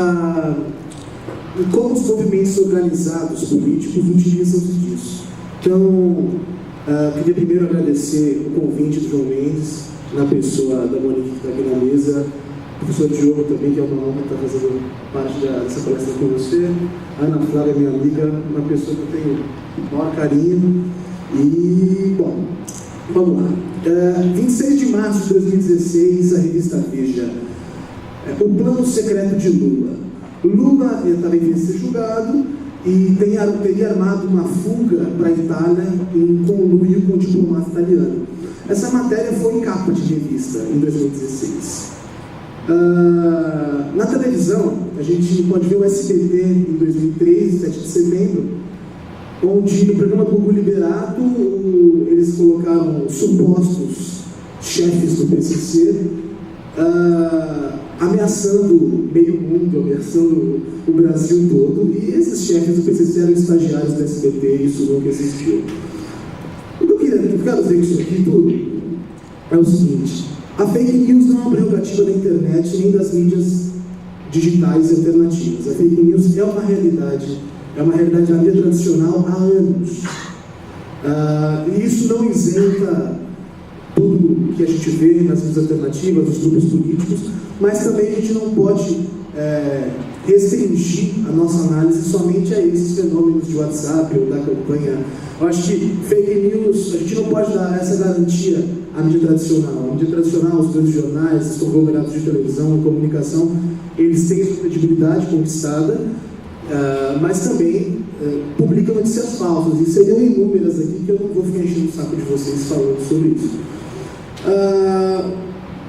como os movimentos organizados políticos utilizam-se disso. Então, queria primeiro agradecer o convite do João Mendes, na pessoa da Monique que está aqui na mesa, o professor Diogo também, que é uma honra estar fazendo parte dessa palestra com você, a Ana Flávia, minha amiga, uma pessoa que eu tenho o maior carinho. E, bom, vamos lá. 26 de março de 2016, a revista Veja. O plano secreto de Lula. Lula estava em ser julgado e teria armado uma fuga para a Itália em conluio com o diplomata italiano. Essa matéria foi em capa de revista em 2016. Na televisão, a gente pode ver o SBT em 2003, 7 de setembro, onde no programa do Gugu Liberato eles colocaram supostos chefes do PCC ameaçando meio mundo, ameaçando o Brasil todo, e esses chefes do PCC eram estagiários do SBT e isso nunca existiu. O que eu quero dizer com isso aqui tudo é o seguinte: a fake news não é uma prerrogativa da internet nem das mídias digitais alternativas. A fake news é uma realidade da mídia tradicional há anos. E isso não isenta tudo que a gente vê nas mídias alternativas, dos grupos políticos, mas também a gente não pode restringir a nossa análise somente a esses fenômenos de WhatsApp ou da campanha. Eu acho que fake news, a gente não pode dar essa garantia à mídia tradicional. A mídia tradicional, os grandes jornais, os conglomerados de televisão e comunicação, eles têm sua credibilidade conquistada, mas também publicam notícias falsas, e seriam inúmeras aqui, que eu não vou ficar enchendo o saco de vocês falando sobre isso.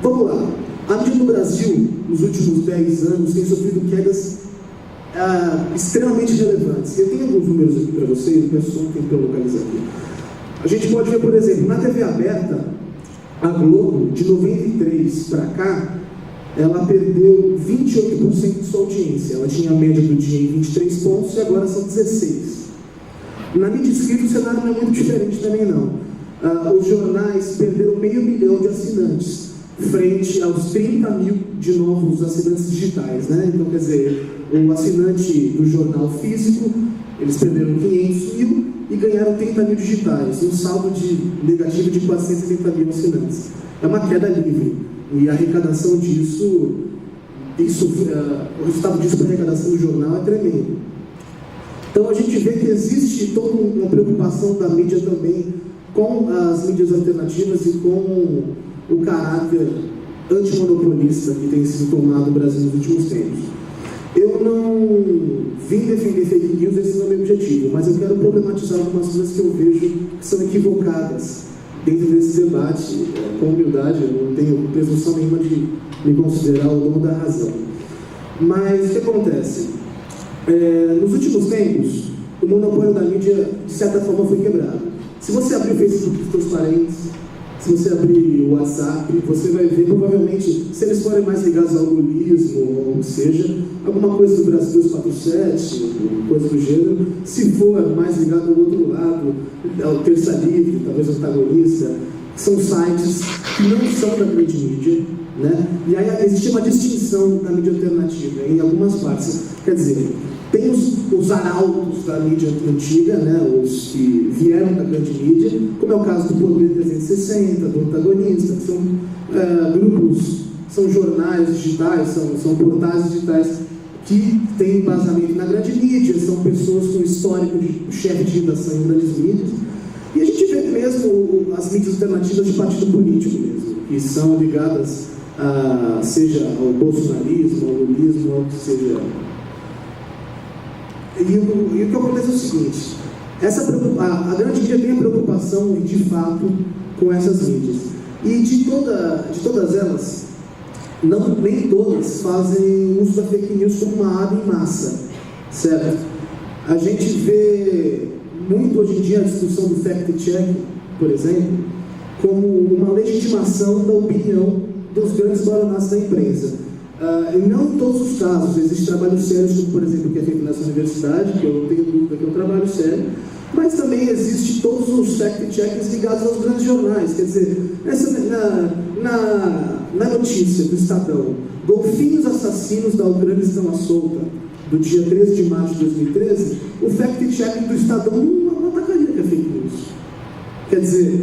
Vamos lá. A mídia no Brasil, nos últimos 10 anos, tem sofrido quedas extremamente relevantes. Eu tenho alguns números aqui para vocês, o pessoal tem que localizar aqui. A gente pode ver, por exemplo, na TV aberta, a Globo, de 93 para cá, ela perdeu 28% de sua audiência. Ela tinha a média do dia em 23 pontos e agora são 16. Na mídia escrita, o cenário não é muito diferente também, não. Os jornais perderam 500 mil de assinantes, frente aos 30 mil de novos assinantes digitais, né? Então, quer dizer, o assinante do jornal físico, eles perderam 500 mil e ganharam 30 mil digitais, um saldo negativo de 470 mil assinantes. É uma queda livre. E a arrecadação disso, o resultado disso para a arrecadação do jornal é tremendo. Então a gente vê que existe toda uma preocupação da mídia também com as mídias alternativas e com o caráter antimonopolista que tem sido tomado no Brasil nos últimos tempos. Eu não vim defender fake news, esse não é o meu objetivo, mas eu quero problematizar algumas coisas que eu vejo que são equivocadas dentro desse debate, com humildade. Eu não tenho presunção nenhuma de me considerar o dono da razão. Mas o que acontece? Nos últimos tempos, o monopólio da mídia, de certa forma, foi quebrado. Se você abrir o Facebook dos seus parentes, se você abrir o WhatsApp, você vai ver, provavelmente, se eles forem mais ligados ao lulismo, ou seja, alguma coisa do Brasil 247, coisa do gênero. Se for mais ligado ao outro lado, ao Terça Livre, talvez ao Antagonista, são sites que não são da grande mídia, né? E aí existe uma distinção da mídia alternativa em algumas partes. Quer dizer, tem os arautos da mídia antiga, né, os que vieram da grande mídia, como é o caso do Poder 360, do Antagonista, que são grupos, são jornais digitais, são portais digitais que têm embasamento na grande mídia, são pessoas com histórico de chefe de redação em grandes mídias. E a gente vê mesmo as mídias alternativas de partido político mesmo, que são ligadas seja ao bolsonarismo, ao lulismo, ao que seja. E o que acontece é o seguinte: a grande mídia tem a preocupação, de fato, com essas mídias. E de todas elas, nem todas fazem uso da fake news como uma arma em massa, certo? A gente vê muito hoje em dia a discussão do fact-check, por exemplo, como uma legitimação da opinião dos grandes baronatos da imprensa. E não em todos os casos. Existem trabalhos sérios, como, por exemplo, o que é feito nessa universidade, que eu não tenho dúvida que é um trabalho sério, mas também existem todos os fact-checks ligados aos grandes jornais. Quer dizer, na notícia do Estadão, golfinhos assassinos da Ucrânia estão à solta, do dia 13 de março de 2013, o fact-check do Estadão não atacaria que é fake news. Quer dizer,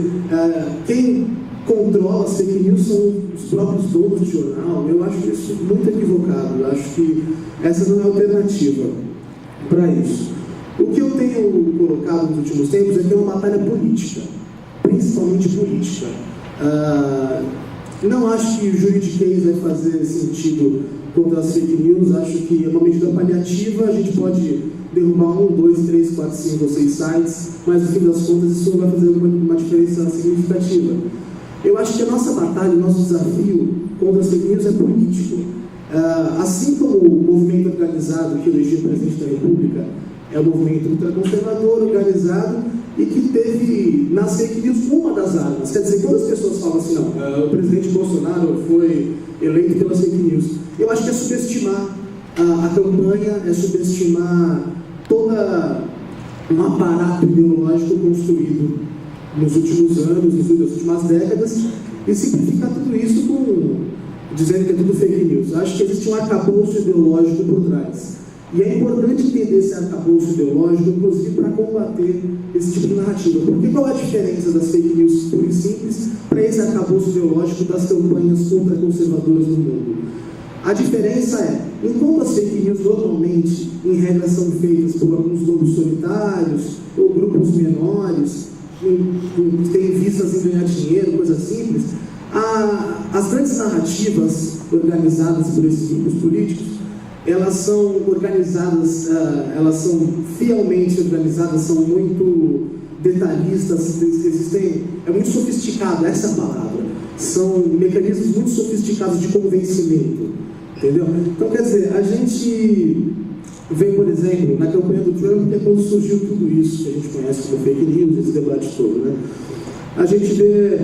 quem controla as fake news são os próprios donos do jornal. Eu acho isso muito equivocado. Eu acho que essa não é alternativa para isso. O que eu tenho colocado nos últimos tempos é que é uma batalha política, principalmente política. Não acho que o juridiquês vai fazer sentido contra as fake news. Acho que é uma medida paliativa. A gente pode derrubar 1, 2, 3, 4, 5 ou 6 sites, mas no fim das contas isso não vai fazer uma diferença significativa. Eu acho que a nossa batalha, o nosso desafio contra as fake news é político. Assim como o movimento organizado que elegeu o presidente da República é um movimento ultraconservador, organizado, e que teve nas fake news uma das armas. Quer dizer, quando as pessoas falam assim, não, o presidente Bolsonaro foi eleito pelas fake news, eu acho que é subestimar a campanha, é subestimar todo um aparato ideológico construído nos últimos anos, nas últimas décadas, e simplificar tudo isso dizendo que é tudo fake news. Acho que existe um arcabouço ideológico por trás. E é importante entender esse arcabouço ideológico, inclusive para combater esse tipo de narrativa. Porque qual é a diferença das fake news pura e simples para esse arcabouço ideológico das campanhas ultraconservadoras no mundo? A diferença é, enquanto as fake news normalmente, em regra, são feitas por alguns lobos solitários ou grupos menores, que têm vistas em ganhar dinheiro, coisas simples, as grandes narrativas organizadas por esses grupos políticos, elas são organizadas, elas são fielmente organizadas, são muito detalhistas, é muito sofisticado, essa é a palavra. São mecanismos muito sofisticados de convencimento, entendeu? Então, quer dizer, a gente vê, por exemplo, na campanha do Trump, que é quando surgiu tudo isso que a gente conhece como fake news, esse debate todo, né? A gente vê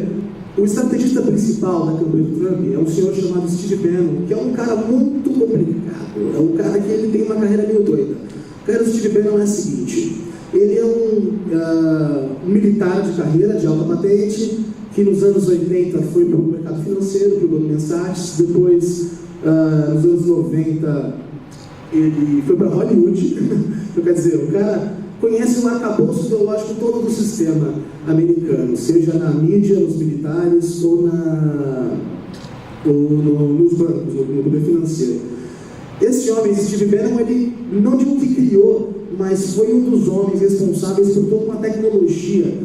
o estrategista principal da campanha do Trump é um senhor chamado Steve Bannon, que é um cara muito complicado, é um cara que ele tem uma carreira meio doida. O cara do Steve Bannon é o seguinte, ele é um militar de carreira, de alta patente, que nos anos 80 foi para o mercado financeiro, para o Goldman Sachs, depois, nos anos 90, ele foi para Hollywood. Então, quer dizer, o cara conhece o arcabouço ideológico todo do sistema americano, seja na mídia, nos militares ou nos bancos, no poder financeiro. Esse homem, Steve Bannon, ele não digo que criou, mas foi um dos homens responsáveis por toda uma tecnologia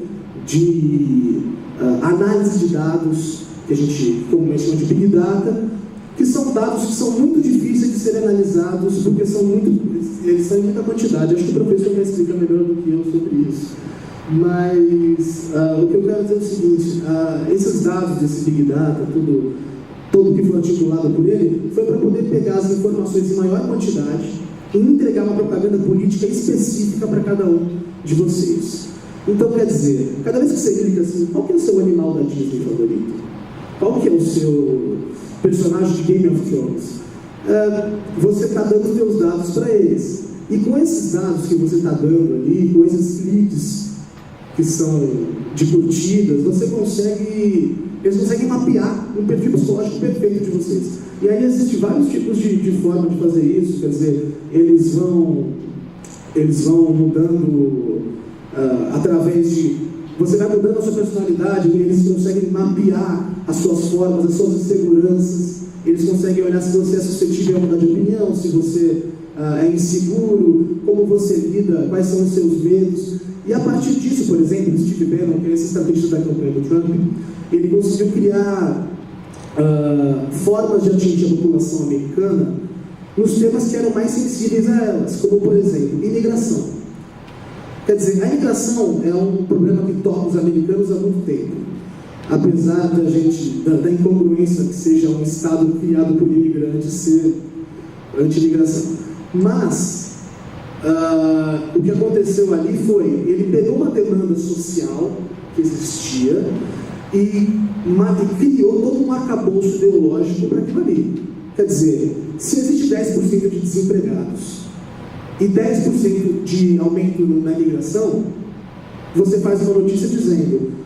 de análise de dados, que a gente comumente chama de Big Data, que são dados que são muito difíceis de serem analisados, porque eles são em muita quantidade. Acho que o professor vai explicar melhor do que eu sobre isso. Mas o que eu quero dizer é o seguinte, esses dados desse Big Data, tudo que foi articulado por ele, foi para poder pegar as informações em maior quantidade e entregar uma propaganda política específica para cada um de vocês. Então, quer dizer, cada vez que você clica assim, qual que é o seu animal da Disney favorito? Qual que é o seu personagem de Game of Thrones? Você está dando os seus dados para eles. E com esses dados que você está dando ali, com esses leads que são de curtidas, eles conseguem mapear um perfil psicológico perfeito de vocês. E aí existem vários tipos de forma de fazer isso, quer dizer, eles vão mudando através de... Você vai mudando a sua personalidade e eles conseguem mapear as suas formas, as suas inseguranças, eles conseguem olhar se você é suscetível a mudar de opinião, se você é inseguro, como você lida, quais são os seus medos. E a partir disso, por exemplo, Steve Bannon, que é esse estrategista da campanha do Trump, ele conseguiu criar formas de atingir a população americana nos temas que eram mais sensíveis a elas, como, por exemplo, imigração. Quer dizer, a imigração é um problema que toca os americanos há muito tempo. Apesar da incongruência que seja um Estado criado por imigrantes ser anti-imigração. Mas, o que aconteceu ali foi, ele pegou uma demanda social que existia e criou todo um arcabouço ideológico para aquilo ali. Quer dizer, se existe 10% de desempregados e 10% de aumento na imigração, você faz uma notícia dizendo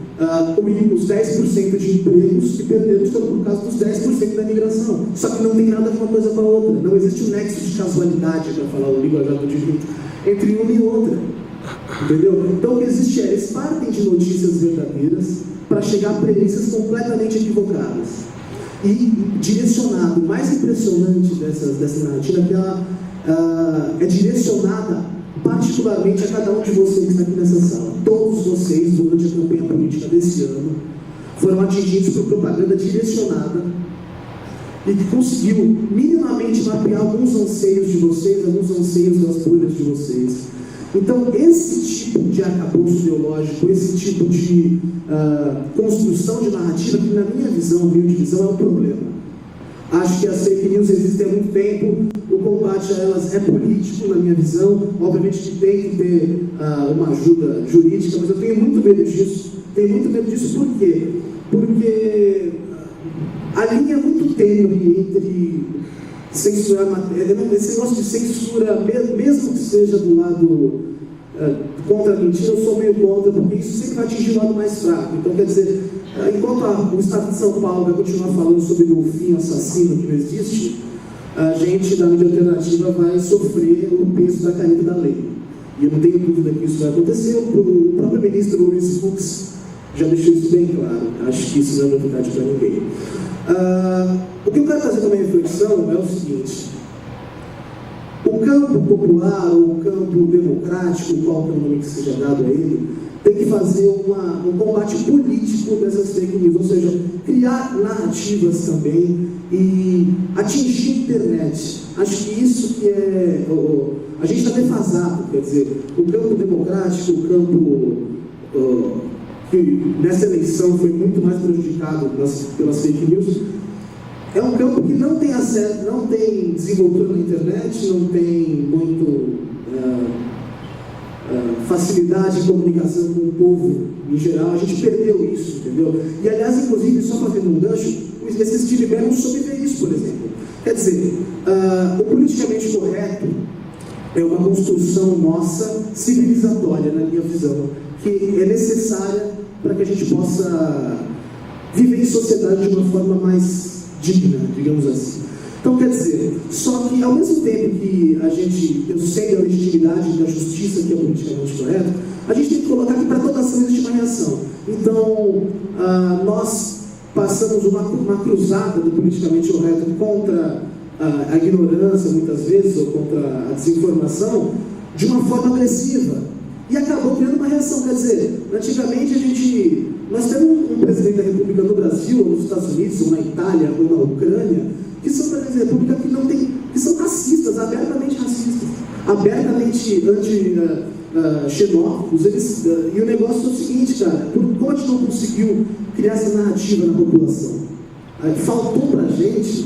os 10% de empregos que perderam estão por causa dos 10% da imigração. Só que não tem nada a ver uma coisa com a outra. Não existe um nexo de casualidade, para falar o linguajar do direito, entre uma e outra. Entendeu? Então o que existe é, eles partem de notícias verdadeiras para chegar a premissas completamente equivocadas. E direcionado, o mais impressionante dessa narrativa é que ela é direcionada particularmente a cada um de vocês que está aqui nessa sala. Todos vocês, durante a campanha política desse ano, foram atingidos por propaganda direcionada e que conseguiu minimamente mapear alguns anseios de vocês, alguns anseios das bolhas de vocês. Então, esse tipo de arcabouço ideológico, esse tipo de construção de narrativa, que na minha visão, humilde visão, é um problema. Acho que as fake news existem há muito tempo, o combate a elas é político, na minha visão. Obviamente que tem que ter uma ajuda jurídica, mas eu tenho muito medo disso. Tenho muito medo disso por quê? Porque a linha é muito tênue entre censurar matéria, esse negócio de censura, mesmo que seja do lado contra a mentira, eu sou meio contra, porque isso sempre vai atingir o lado mais fraco. Então, quer dizer, enquanto o Estado de São Paulo vai continuar falando sobre golfinho assassino que não existe, a gente da mídia alternativa vai sofrer o peso da caneta da lei. E eu não tenho dúvida que isso vai acontecer. O próprio ministro Luiz Fux já deixou isso bem claro. Acho que isso não é novidade para ninguém. O que eu quero trazer como reflexão é o seguinte: o campo popular, ou o campo democrático, qual que é o nome que seja dado a ele, tem que fazer um combate político dessas fake news, ou seja, criar narrativas também e atingir a internet. Acho que isso que é... A gente está defasado, quer dizer, o campo democrático, o campo que nessa eleição foi muito mais prejudicado pelas fake news, é um campo que não tem acesso, não tem desenvoltura na internet, não tem muito facilidade de comunicação com o povo em geral. A gente perdeu isso, entendeu? E aliás, inclusive, só fazendo um gancho, esse Steve Bannon soube ver isso, por exemplo. Quer dizer, o politicamente correto é uma construção nossa civilizatória, na minha visão, que é necessária para que a gente possa viver em sociedade de uma forma mais digna, digamos assim. Então, quer dizer, só que ao mesmo tempo que eu sei da legitimidade e da justiça que é politicamente correto, a gente tem que colocar que para toda ação existe uma reação. Então, nós passamos uma cruzada do politicamente correto contra a ignorância, muitas vezes, ou contra a desinformação, de uma forma agressiva. E acabou criando uma reação. Quer dizer, antigamente nós temos um presidente da República no Brasil, ou nos Estados Unidos, ou na Itália, ou na Ucrânia, que são presidentes da República que são racistas, abertamente anti-xenófobos. E o negócio é o seguinte, cara: como a gente não conseguiu criar essa narrativa na população? Faltou pra gente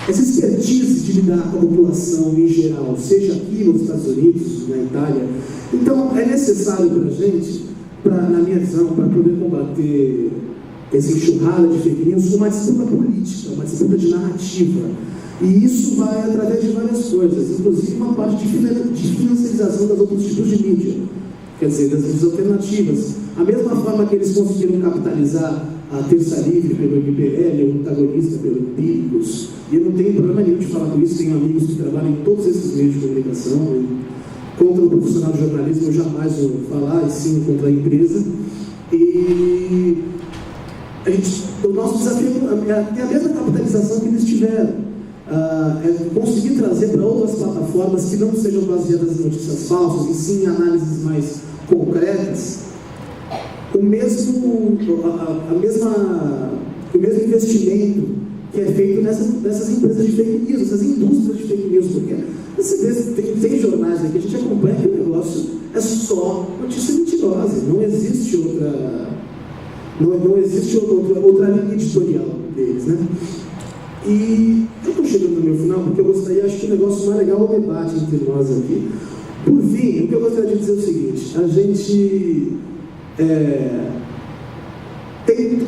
essa expertise de lidar com a população em geral, seja aqui nos Estados Unidos, na Itália. Então, é necessário para a gente, na minha visão, para poder combater essa enxurrada de fake news, uma disputa política, uma disputa de narrativa. E isso vai através de várias coisas, inclusive uma parte de financiarização das outros tipos de mídia, quer dizer, das mídias alternativas. A mesma forma que eles conseguiram capitalizar a Terça Livre pelo MBL, o Antagonista pelo Empíricos, e eu não tenho problema nenhum de falar com isso, tenho amigos que trabalham em todos esses meios de comunicação, contra o profissional de jornalismo eu jamais vou falar, e sim contra a empresa. E o nosso desafio é a mesma capitalização que eles tiveram, é conseguir trazer para outras plataformas que não sejam baseadas em notícias falsas, e sim em análises mais concretas, o mesmo investimento que é feito nessas empresas de fake news, essas indústrias de fake news, porque você vê, tem jornais aqui, a gente acompanha que o negócio é só notícia mentirosa, não existe outra linha editorial deles, né? E eu estou chegando no meu final porque eu gostaria, acho que o negócio mais legal é o debate entre nós aqui. Por fim, o que eu gostaria de dizer é o seguinte: a gente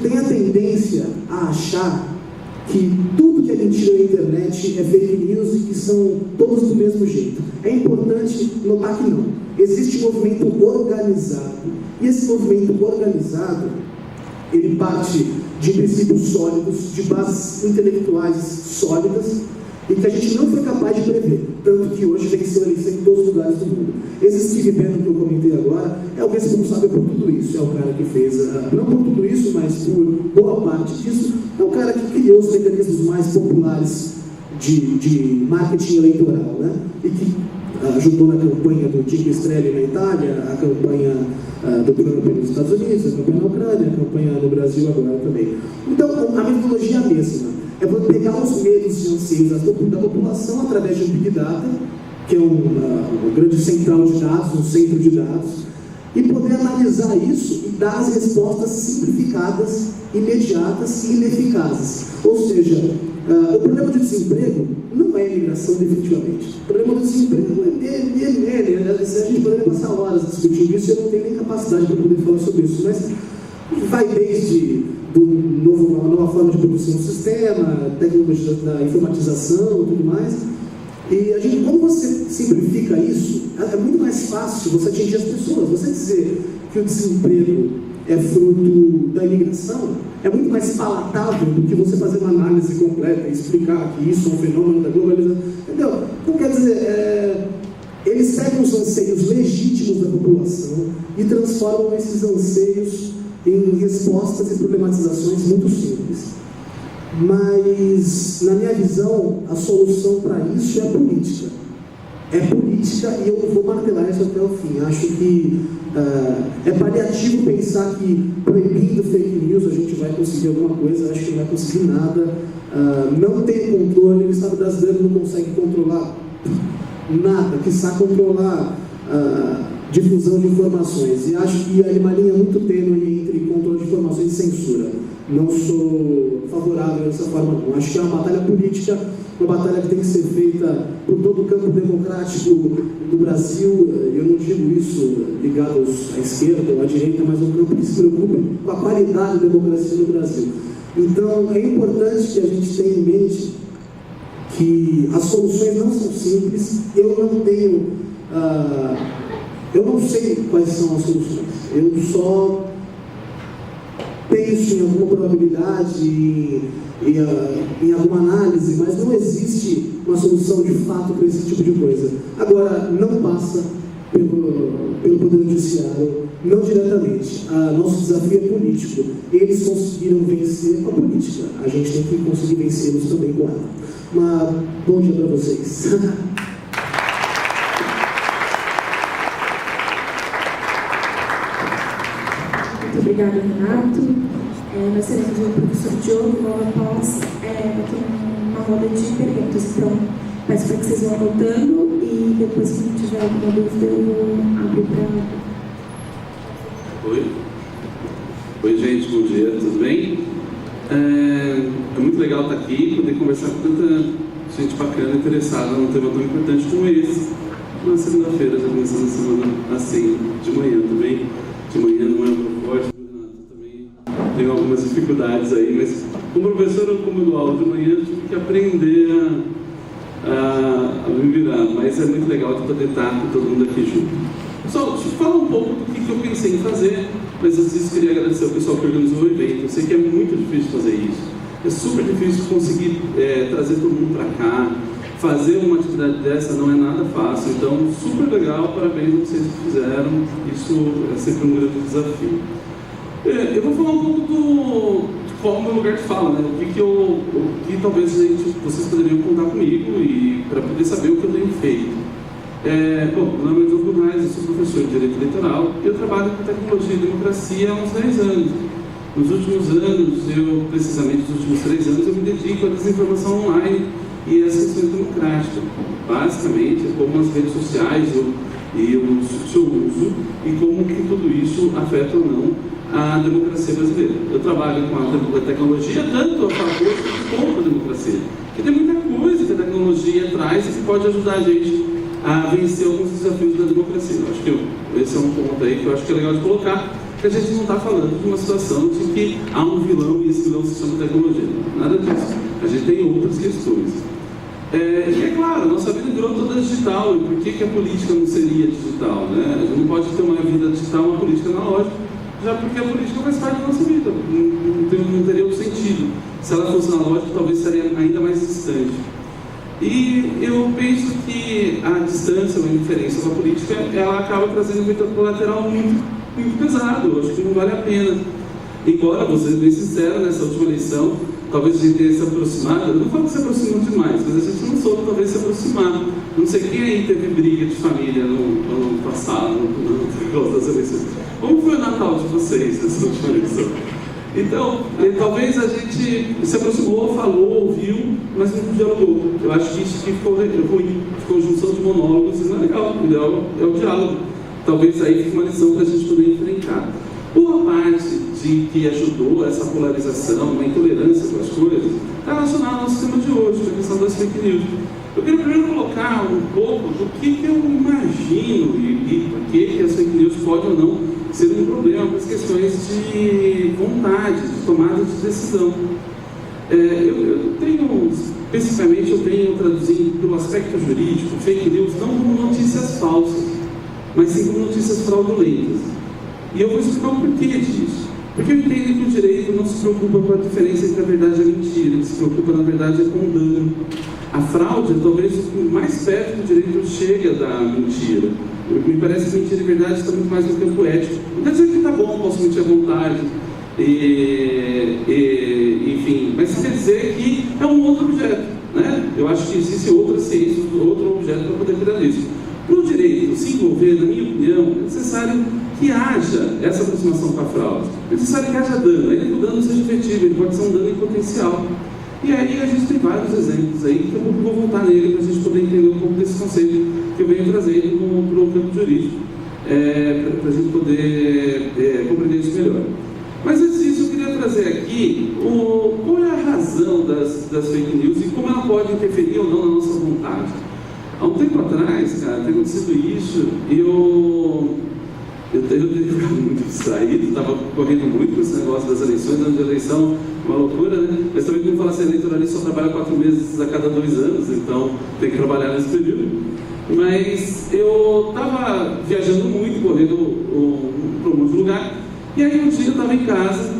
tem a tendência a achar que tudo que a gente tira na internet é fake news e que são todos do mesmo jeito. É importante notar que não. Existe um movimento organizado. E esse movimento organizado, ele parte de princípios sólidos, de bases intelectuais sólidas, e que a gente não foi capaz de prever, tanto que hoje venceu a eleição em todos os lugares do mundo. Esse Steve Bannon que eu comentei agora é o responsável por tudo isso, é o cara que fez, não por tudo isso, mas por boa parte disso, é o cara que criou os mecanismos mais populares de marketing eleitoral, né? E que ajudou na campanha do Dick Estrelli na Itália, a campanha do Trump nos Estados Unidos, a campanha na Ucrânia, a campanha no Brasil agora também. Então, a metodologia é a mesma. É pegar os medos e anseios da população através de um Big Data, que é um grande central de dados, um centro de dados, e poder analisar isso e dar as respostas simplificadas, imediatas e ineficazes. Ou seja, o problema de desemprego não é a imigração definitivamente. O problema do desemprego é a gente poderia passar horas discutindo isso, eu não tenho nem capacidade para poder falar sobre isso, mas vai desde uma nova forma de produção do sistema, tecnologia da informatização e tudo mais. E quando você simplifica isso, é muito mais fácil você atingir as pessoas. Você dizer que o desemprego é fruto da imigração é muito mais palatável do que você fazer uma análise completa e explicar que isso é um fenômeno da globalização. Entendeu? Então, quer dizer, eles pegam os anseios legítimos da população e transformam esses anseios em respostas e problematizações muito simples. Mas, na minha visão, a solução para isso é política. É política e eu vou martelar isso até o fim. Acho que é paliativo pensar que proibindo fake news a gente vai conseguir alguma coisa. Acho que não vai conseguir nada. Não tem controle, o Estado brasileiro não consegue controlar nada, quiçá controlar difusão de informações. E acho que há uma linha muito tênue entre controle de informações e censura. Não sou favorável dessa forma, não. Acho que é uma batalha política, uma batalha que tem que ser feita por todo o campo democrático do Brasil. Eu não digo isso ligado à esquerda ou à direita, mas um campo que se preocupe com a qualidade da democracia no Brasil. Então, é importante que a gente tenha em mente que as soluções não são simples. Eu não sei quais são as soluções. Eu só penso em alguma probabilidade, em alguma análise, mas não existe uma solução de fato para esse tipo de coisa. Agora, não passa pelo Poder Judiciário, não diretamente. Nosso desafio é político. Eles conseguiram vencer com a política. A gente tem que conseguir vencê-los também com ela. Bom dia para vocês. Muito obrigada, Renato. Nós teremos o professor Diogo, logo após vai ter uma roda de perguntas. Então, peço para que vocês vão anotando e depois, se não tiver alguma dúvida, eu vou abrir para... Oi, gente, bom dia, tudo bem? É muito legal estar aqui, poder conversar com tanta gente bacana, interessada num tema tão importante como esse. Na segunda-feira, já começando a semana assim, de manhã também. De manhã não é muito forte, também tenho algumas dificuldades aí, mas como professor, como eu dou aula de manhã, eu tive que aprender a me virar, mas é muito legal de poder estar com todo mundo aqui junto. Pessoal, deixa eu falar um pouco do que eu pensei em fazer, mas antes disso queria agradecer ao pessoal que organizou o evento. Eu sei que é muito difícil fazer isso, é super difícil conseguir trazer todo mundo para cá. Fazer uma atividade dessa não é nada fácil, então super legal, parabéns a vocês que fizeram, isso é sempre um grande desafio. Eu vou falar um pouco de qual é o meu lugar de fala, né? O que talvez vocês poderiam contar comigo e para poder saber o que eu tenho feito. Meu nome é Diogo Reis, eu sou professor de Direito Eleitoral e eu trabalho com tecnologia e democracia há uns 10 anos. Nos últimos anos, precisamente nos últimos 3 anos, eu me dedico à desinformação online e as questões democráticas, basicamente como as redes sociais e o seu uso e como que tudo isso afeta ou não a democracia brasileira. Eu trabalho com a tecnologia tanto a favor quanto contra a democracia, porque tem muita coisa que a tecnologia traz e que pode ajudar a gente a vencer alguns desafios da democracia. Eu acho que esse é um ponto aí que eu acho que é legal de colocar, porque a gente não está falando de uma situação de que há um vilão e esse vilão se chama tecnologia. Nada disso. A gente tem outras questões. E é claro, nossa vida virou toda digital. E por que a política não seria digital? Né? A gente não pode ter uma vida digital, uma política analógica, já porque a política faz parte da nossa vida. Não teria outro sentido. Se ela fosse analógica, talvez seria ainda mais distante. E eu penso que a distância ou a indiferença com a política, ela acaba trazendo um efeito colateral muito pesado. Eu acho que não vale a pena. Embora, vou ser bem sincero, nessa última eleição, talvez a gente tenha se aproximado, eu não falo que se aproximou demais, mas a gente não soube talvez se aproximar. Não sei quem aí teve briga de família no ano passado, no causa das eleições. Como foi o Natal de vocês nessa última eleição? Então, talvez a gente se aproximou, falou, ouviu, mas não dialogou. Eu acho que isso ficou ruim, ficou junção de monólogos, e não é legal, o ideal é o diálogo. Talvez aí fique uma lição para a gente poder enfrentar. Boa parte de que ajudou essa polarização, uma intolerância com as coisas, está relacionada ao nosso tema de hoje, com a questão das fake news. Eu queria primeiro colocar um pouco do que eu imagino e por que as fake news podem ou não ser um problema para as questões de vontade, de tomada de decisão. Especificamente, eu tenho traduzido pelo aspecto jurídico, fake news não como notícias falsas, mas sim como notícias fraudulentas. E eu vou explicar o porquê disso. Porque eu entendo que o direito não se preocupa com a diferença entre a verdade e a mentira, ele se preocupa, na verdade, com o dano. A fraude, talvez, mais perto do direito chega da mentira. Me parece que mentira e verdade está muito mais no campo ético. Não quer dizer que está bom, posso mentir à vontade, enfim, mas quer dizer que é um outro objeto, né? Eu acho que existe outra ciência, outro objeto para poder cuidar disso. Para o direito se envolver, na minha opinião, é necessário que haja essa aproximação com a fraude. É necessário que haja dano, ainda que o dano seja efetivo, ele pode ser um dano em potencial. E aí a gente tem vários exemplos aí, que eu vou voltar nele para a gente poder entender um pouco desse conceito que eu venho trazendo para o campo jurídico, para a gente poder compreender isso melhor. Mas antes disso, eu queria trazer aqui qual é a razão das fake news e como ela pode interferir ou não na nossa vontade. Há um tempo atrás, cara, tem acontecido isso, e eu teria ficado muito distraído, estava correndo muito com esse negócio das eleições, ano de eleição, uma loucura, né? Mas também, como fala assim, eletoralista só trabalha 4 meses a cada 2 anos, então tem que trabalhar nesse período. Mas eu estava viajando muito, correndo para um monte de lugar, e aí um dia eu estava em casa,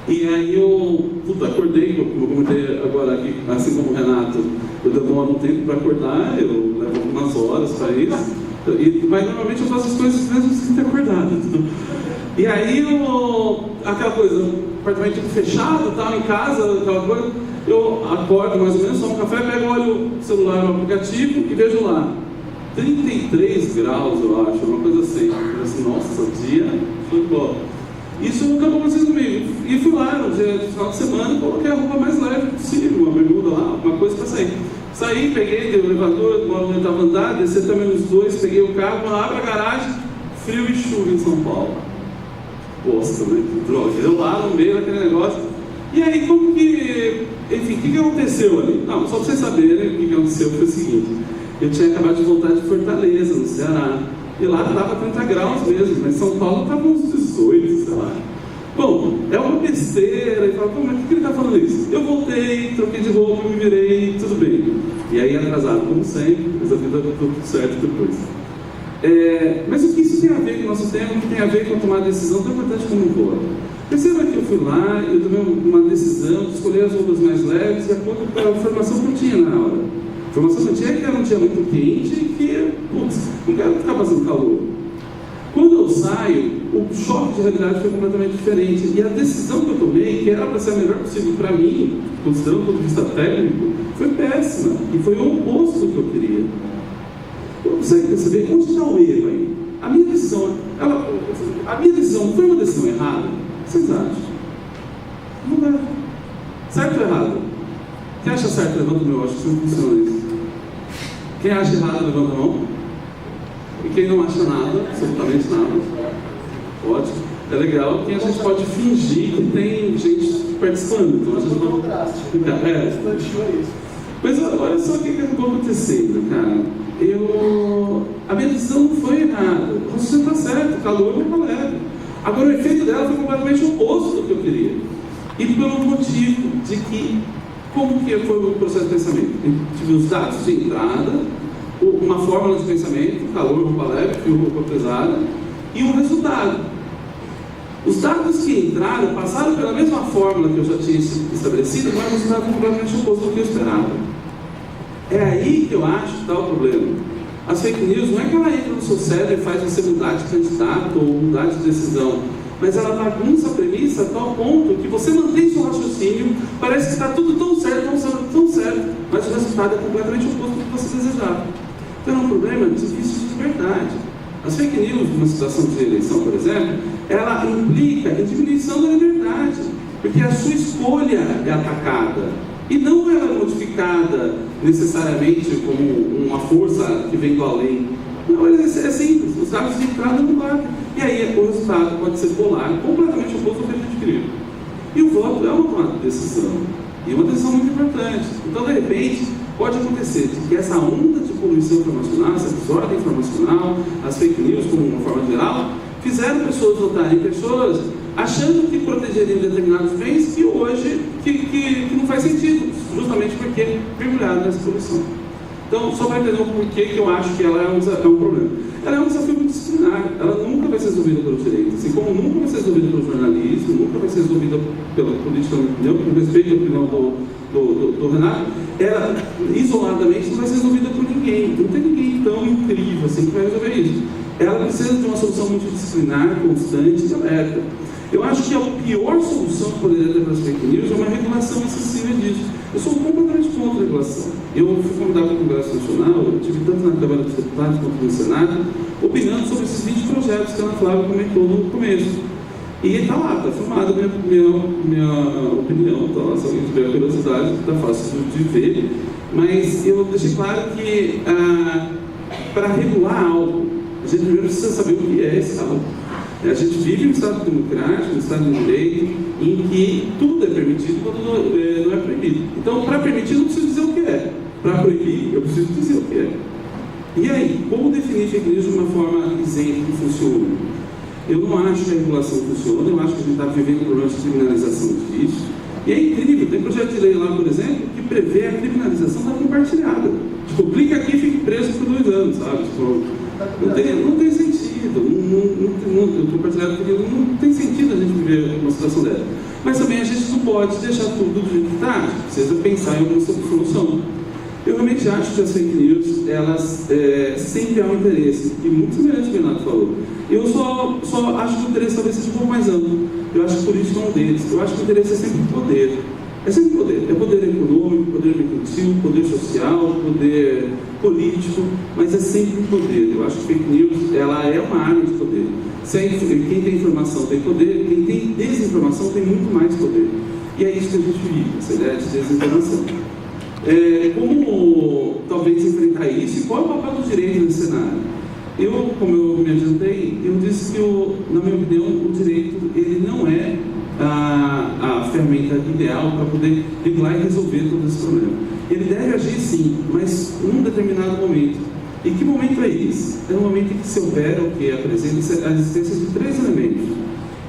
e aí eu acordei, como eu comentei agora aqui, assim como o Renato, eu demoro um tempo para acordar, eu levo algumas horas para isso. Mas normalmente eu faço as coisas mesmo sem ter acordado. E aí aquela coisa, apartamento fechado, tal, em casa, aquela coisa, eu acordo mais ou menos, tomo um café, pego, olho o celular no aplicativo e vejo lá 33 graus, eu acho, uma coisa assim. Eu assim, nossa, dia foi bom. Isso acabou acontecendo comigo. E fui lá no dia de final de semana, coloquei a roupa mais leve possível, uma bermuda lá, uma coisa para sair. Saí, peguei, dei o elevador, onde eu estava andando, desci até -2, peguei o carro, abro a garagem, frio e chuva em São Paulo. Poxa, né? Que droga. Eu lá no meio daquele negócio. E aí, como que. Enfim, o que aconteceu ali? Não, só para vocês saberem o que aconteceu foi o seguinte: eu tinha acabado de voltar de Fortaleza, no Ceará. E lá estava 30 graus mesmo, mas São Paulo estava uns 18, sei lá. Bom, é uma besteira, e fala, mas por que ele está falando isso? Eu voltei, troquei de roupa, me virei, tudo bem. E aí atrasado, como sempre, mas a vida deu tudo certo depois. Mas o que isso tem a ver com o nosso tema? O que tem a ver com tomar decisão tão importante como um voto? Perceba que eu fui lá, eu tomei uma decisão de escolher as roupas mais leves de acordo com a formação que eu tinha na hora. A formação que eu tinha é que era um dia muito quente e que, putz, não quero ficar passando calor. Quando eu saio, o choque de realidade foi completamente diferente. E a decisão que eu tomei, que era para ser a melhor possível para mim, considerando do ponto de vista técnico, foi péssima. E foi o oposto do que eu queria. Você consegue perceber onde está o erro aí? A minha decisão não foi uma decisão errada? O que vocês acham? Não é. Certo ou errado? Quem acha certo, levanta o meu. Acho que não funciona isso. Quem acha errado, levanta a mão. E quem não acha nada, absolutamente nada, ótimo, é legal que a gente pode fingir que tem gente participando. Então a gente não. Mas olha só o que acabou acontecendo, cara. A minha decisão não foi errada. Você está certo, o calor não é leve. Agora o efeito dela foi completamente oposto do que eu queria. E pelo motivo de que, como que foi o processo de pensamento? Eu tive os dados de entrada, uma fórmula de pensamento, calor, roupa leve, fio, roupa pesada, e um resultado. Os dados que entraram passaram pela mesma fórmula que eu já tinha estabelecido, mas o resultado completamente oposto do que eu esperava. É aí que eu acho que está o problema. As fake news não é que ela entra no seu cérebro e faz você mudar de candidato ou mudar de decisão, mas ela bagunça a premissa a tal ponto que você mantém seu raciocínio, parece que está tudo tão certo, mas o resultado é completamente oposto do que você desejava. Então é um problema difícil de verdade. As fake news, numa situação de eleição, por exemplo, ela implica em diminuição da liberdade, porque a sua escolha é atacada e não é modificada necessariamente como uma força que vem do além. Não, é simples, os dados de entrada não batem. E aí o resultado pode ser polar, completamente oposto ao que a gente queria. E o voto é uma tomada de decisão, e uma decisão muito importante. Então, de repente, pode acontecer de que essa onda de poluição informacional, essa desordem informacional, as fake news como uma forma geral, fizeram pessoas votarem pessoas achando que protegeriam determinados bens que hoje que não faz sentido, justamente porque mergulharam nessa poluição. Então, só para entender o porquê que eu acho que ela é um problema. ela é um desafio multidisciplinar, ela nunca vai ser resolvida pelo direito, assim como nunca vai ser resolvida pelo jornalismo, nunca vai ser resolvida pela política, com respeito à opinião do Renato, ela isoladamente não vai ser resolvida por ninguém, não tem ninguém tão incrível assim que vai resolver isso. Ela precisa de uma solução multidisciplinar, constante e aberta. Eu acho que a pior solução que poderia ter para as fake news é uma regulação excessiva disso. Eu sou completamente contra a regulação. Eu fui convidado para o Congresso Nacional, eu estive tanto na Câmara dos Deputados quanto no Senado, opinando sobre esses 20 projetos que a Ana Flávia comentou no começo. E está lá, está filmada a minha opinião. Então, se alguém tiver curiosidade, está fácil de ver. Mas eu deixei claro que para regular algo, a gente primeiro precisa saber o que é esse algo. A gente vive em um Estado democrático, um Estado de direito, em que tudo é permitido quando não é proibido. Então, para permitir, eu não preciso dizer o que é. Para proibir, eu preciso dizer o que é. E aí, como definir fake news de uma forma isenta que funcione? Eu não acho que a regulação funciona, eu acho que a gente está vivendo problemas de criminalização disso. E é incrível, tem projeto de lei lá, por exemplo, que prevê a criminalização da compartilhada. Tipo, clica aqui e fique preso por 2 anos, sabe? Tipo, não tem sentido. Não tem sentido a gente viver uma situação dessa. Mas também a gente não pode deixar tudo do jeito que está, precisa pensar em alguma solução. Eu realmente acho que as fake news, elas sempre há um interesse, e muito semelhante ao que o Renato falou. Eu só acho que o interesse talvez seja um pouco mais amplo. Eu acho que por isso é um deles. Eu acho que o interesse é sempre poder. É sempre poder. É poder econômico, poder mercantil, poder social, poder político, mas é sempre poder. Eu acho que fake news, ela é uma arma de poder. Quem tem informação tem poder, quem tem desinformação tem muito mais poder. E é isso que a gente vive, essa ideia de desinformação. Como talvez enfrentar isso e qual é o papel do direito nesse cenário? Como eu me adiantei, eu disse que, na minha opinião, o direito ele não é a ferramenta ideal para poder regular e resolver todo esse problema. Ele deve agir sim, mas num determinado momento. E que momento é esse? É no momento em que se houver o que apresenta a existência de 3 elementos.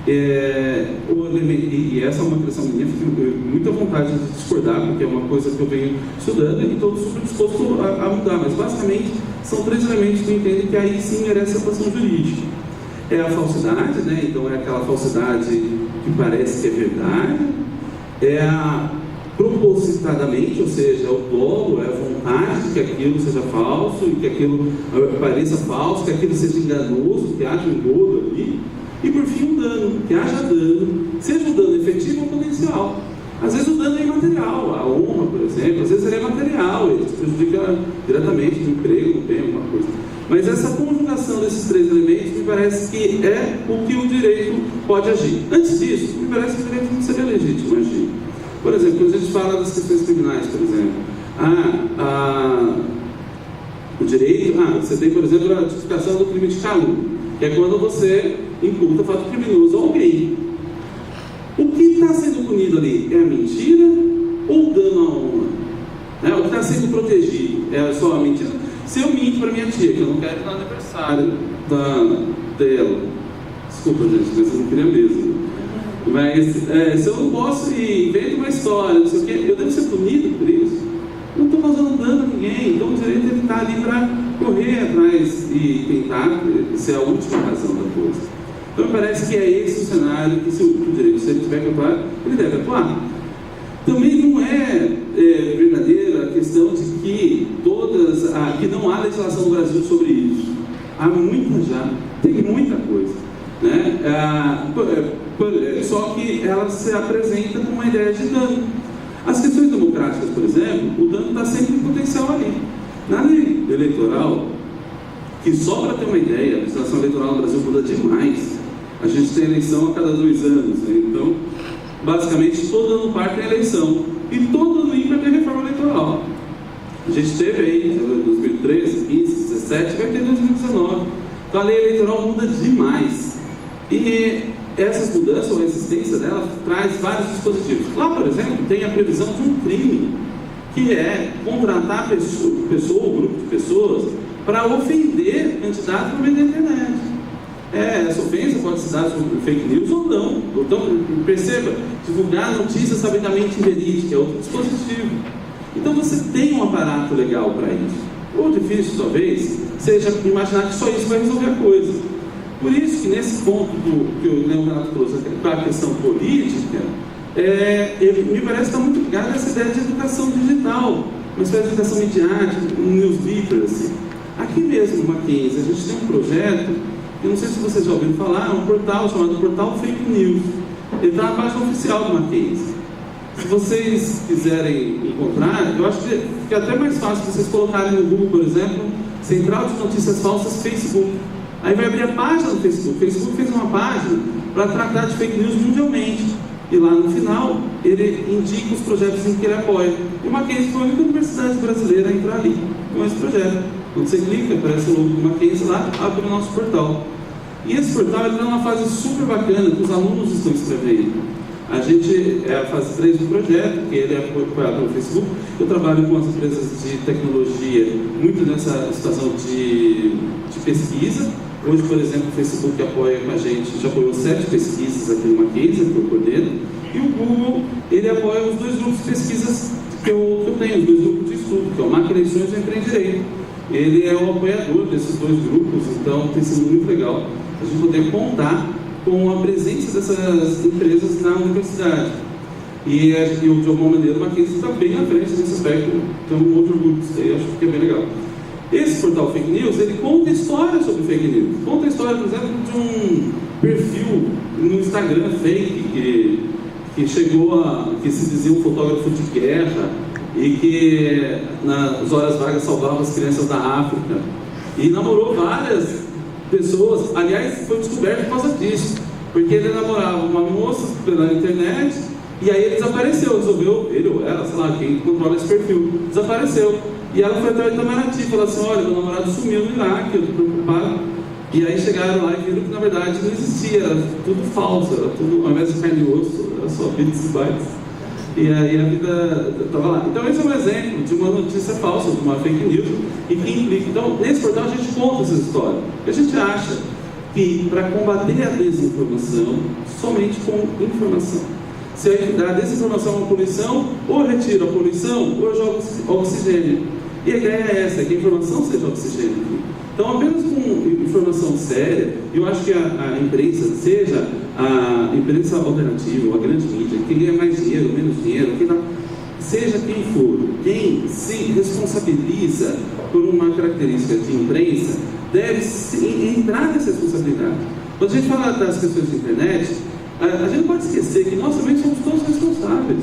E essa é uma questão minha, fico com muita vontade de discordar, porque é uma coisa que eu venho estudando e estou super disposto a mudar, mas basicamente são 3 elementos que eu entendo que aí sim merece atuação jurídica. É a falsidade, né? Então é aquela falsidade que parece que é verdade, é a propositadamente, ou seja, é o dolo, é a vontade de que aquilo seja falso e que aquilo pareça falso, que aquilo seja enganoso, que haja um engodo ali. E por fim, o dano, que haja dano, seja um dano efetivo ou potencial. Às vezes o dano é imaterial, a honra, por exemplo, às vezes ele é material, ele prejudica diretamente o emprego, não tem alguma coisa. Mas essa conjugação desses 3 elementos me parece que é o que o direito pode agir. Antes disso, me parece que o direito não seria legítimo agir. Por exemplo, quando a gente fala das questões criminais, por exemplo, o direito, você tem, por exemplo, a tipificação do crime de calúnia, que é quando você imputa fato criminoso a alguém. O que está sendo punido ali é a mentira ou o dano à honra? O que está sendo protegido é só a mentira? Se eu minto para minha tia, que eu não quero ir no aniversário dela, desculpa gente, mas eu não queria mesmo. Mas se eu não posso ir, invento uma história, não sei o quê, eu devo ser punido por isso? Não estou causando dano a ninguém, então o direito está ali para correr atrás e tentar ser a última razão da coisa. Então me parece que é esse o cenário que se o direito, se ele tiver que atuar, ele deve atuar. Também não é verdadeira a questão de que que não há legislação no Brasil sobre isso. Há muita já, tem muita coisa. Né? Só que ela se apresenta com uma ideia de dano. As questões democráticas, por exemplo, o dano está sempre em potencial ali. Na lei eleitoral, que só para ter uma ideia, a legislação eleitoral no Brasil muda demais. A gente tem eleição a cada 2 anos, né? Então, basicamente, todo ano par tem eleição. E todo ano ímpar tem reforma eleitoral. A gente teve aí, 2013, 15, 17, vai ter 2019. Então a lei eleitoral muda demais. E essas mudanças, ou a existência dela, traz vários dispositivos. Lá, por exemplo, tem a previsão de um crime, que é contratar pessoa ou grupo de pessoas para ofender candidato por meio da internet. Essa ofensa pode se dar sobre fake news ou não. Então, perceba, divulgar notícias sabidamente inverídicas é outro dispositivo. Então você tem um aparato legal para isso. O difícil, talvez, seja imaginar que só isso vai resolver a coisa. Por isso que nesse ponto que o Leonardo trouxe, a questão política, me parece que está muito ligado a essa ideia de educação digital, uma espécie de educação midiática, um newsletter, assim. Aqui mesmo, no Mackenzie, a gente tem um projeto, eu não sei se vocês já ouviram falar, um portal chamado Portal Fake News. Ele está na página oficial do Mackenzie. Se vocês quiserem encontrar, eu acho que é até mais fácil vocês colocarem no Google, por exemplo, Central de Notícias Falsas Facebook. Aí vai abrir a página do Facebook. O Facebook fez uma página para tratar de fake news mundialmente. E lá no final, ele indica os projetos em que ele apoia. E o Mackenzie foi a única universidade brasileira a entrar ali com esse projeto. Quando você clica, aparece o logo do Mackenzie lá, abre o nosso portal. E esse portal está numa fase super bacana que os alunos estão escrevendo. A gente é a fase 3 do projeto, que ele é apoiado pelo Facebook. Eu trabalho com as empresas de tecnologia, muito nessa situação de pesquisa. Hoje, por exemplo, o Facebook apoia com a gente, já apoiou 7 pesquisas aqui no Mackenzie, que eu coordeno. E o Google, ele apoia os 2 grupos de pesquisas que eu tenho, os 2 grupos de estudo, que é o Macroeleições e o Empreendireito. Ele é o apoiador desses 2 grupos, então tem sido muito legal a gente poder contar com a presença dessas empresas na universidade. E de alguma maneira o Mackenzie está bem à frente nesse aspecto, então um outro grupo disso aí, acho que é bem legal. Esse portal Fake News, ele conta histórias sobre fake news. Conta a história, por exemplo, de um perfil no Instagram fake que chegou que se dizia um fotógrafo de guerra e que nas horas vagas salvava as crianças da África. E namorou várias pessoas, aliás, foi descoberto por causa disso, porque ele namorava uma moça pela internet e aí ele desapareceu, resolveu, ele ou ela, sei lá, quem controla esse perfil, desapareceu. E ela foi atrás da Itamaraty, falou assim: olha, meu namorado sumiu no Iraque, eu estou preocupado. E aí chegaram lá e viram que na verdade não existia, era tudo falso, era tudo, ao invés de carne e osso, era só bits e bytes. E aí a vida estava lá. Então esse é um exemplo de uma notícia falsa, de uma fake news, e que implica. Então nesse portal a gente conta essa história. Porque a gente acha que para combater a desinformação, somente com informação. Se a desinformação é uma poluição, ou retira a poluição, ou joga oxigênio. E a ideia é essa, que a informação seja oxigênio. Então, apenas com informação séria, eu acho que a imprensa, seja a imprensa alternativa, ou a grande mídia, quem ganha mais dinheiro, menos dinheiro, seja quem for, quem se responsabiliza por uma característica de imprensa, deve entrar nessa responsabilidade. Quando a gente fala das questões de internet, a gente não pode esquecer que nós também somos todos responsáveis.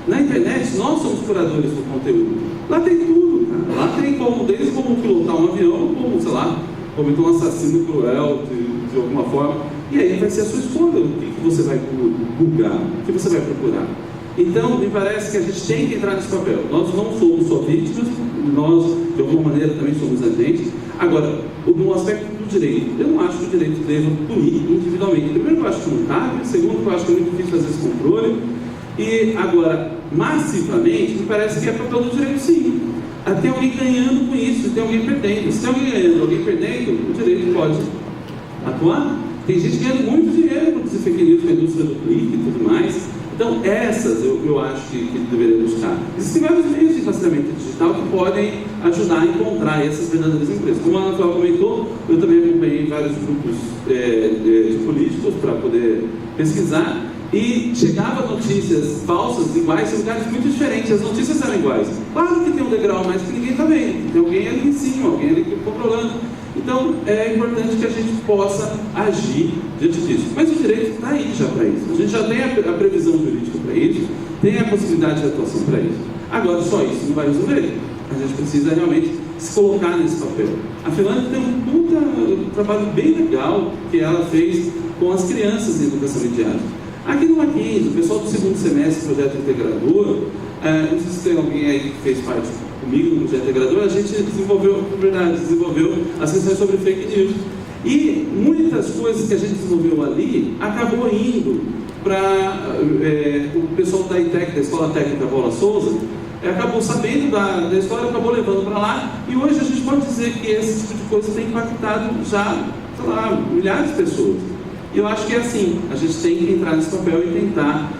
Na internet, nós somos curadores do conteúdo. Lá tem tudo, cara. Lá tem desde como pilotar um avião, como, sei lá, cometer um assassino cruel de alguma forma. E aí vai ser a sua escolha, o que você vai buscar, o que você vai procurar. Então, me parece que a gente tem que entrar nesse papel. Nós não somos só vítimas, nós, de alguma maneira, também somos agentes. Agora, no aspecto do direito, eu não acho que o direito deva punir individualmente. Primeiro, eu acho que não cabe. Segundo, eu acho que é muito difícil fazer esse controle. E agora, massivamente, me parece que é papel do direito, sim. Tem alguém ganhando com isso, tem alguém perdendo. Se tem alguém ganhando, alguém perdendo, o direito pode atuar. Tem gente ganhando muito dinheiro com esse fake news, com a indústria do clique e tudo mais. Então, essas eu acho que deveria buscar. Existem vários meios de rastreamento digital que podem ajudar a encontrar essas verdadeiras empresas. Como a Ana Flávia comentou, eu também acompanhei vários grupos de políticos para poder pesquisar. E chegava notícias falsas, iguais, em lugares muito diferentes. As notícias eram iguais. Claro que tem um degrau mais que ninguém está vendo. Tem alguém ali em cima, alguém ali controlando. Então, é importante que a gente possa agir diante disso. Mas o direito está aí já para isso. A gente já tem a previsão jurídica para isso, tem a possibilidade de atuação para isso. Agora, só isso não vai resolver. A gente precisa realmente se colocar nesse papel. A Finlândia tem um trabalho bem legal que ela fez com as crianças em educação midiática. Aqui no Mackenzie, o pessoal do segundo semestre do projeto integrador, não sei se tem alguém aí que fez parte comigo no projeto integrador, a gente desenvolveu as questões sobre fake news. E muitas coisas que a gente desenvolveu ali acabou indo para o pessoal da ITEC, da Escola Técnica Paula Souza, acabou sabendo da história, acabou levando para lá, e hoje a gente pode dizer que esse tipo de coisa tem impactado já, sei lá, milhares de pessoas. E eu acho que é assim, a gente tem que entrar nesse papel e tentar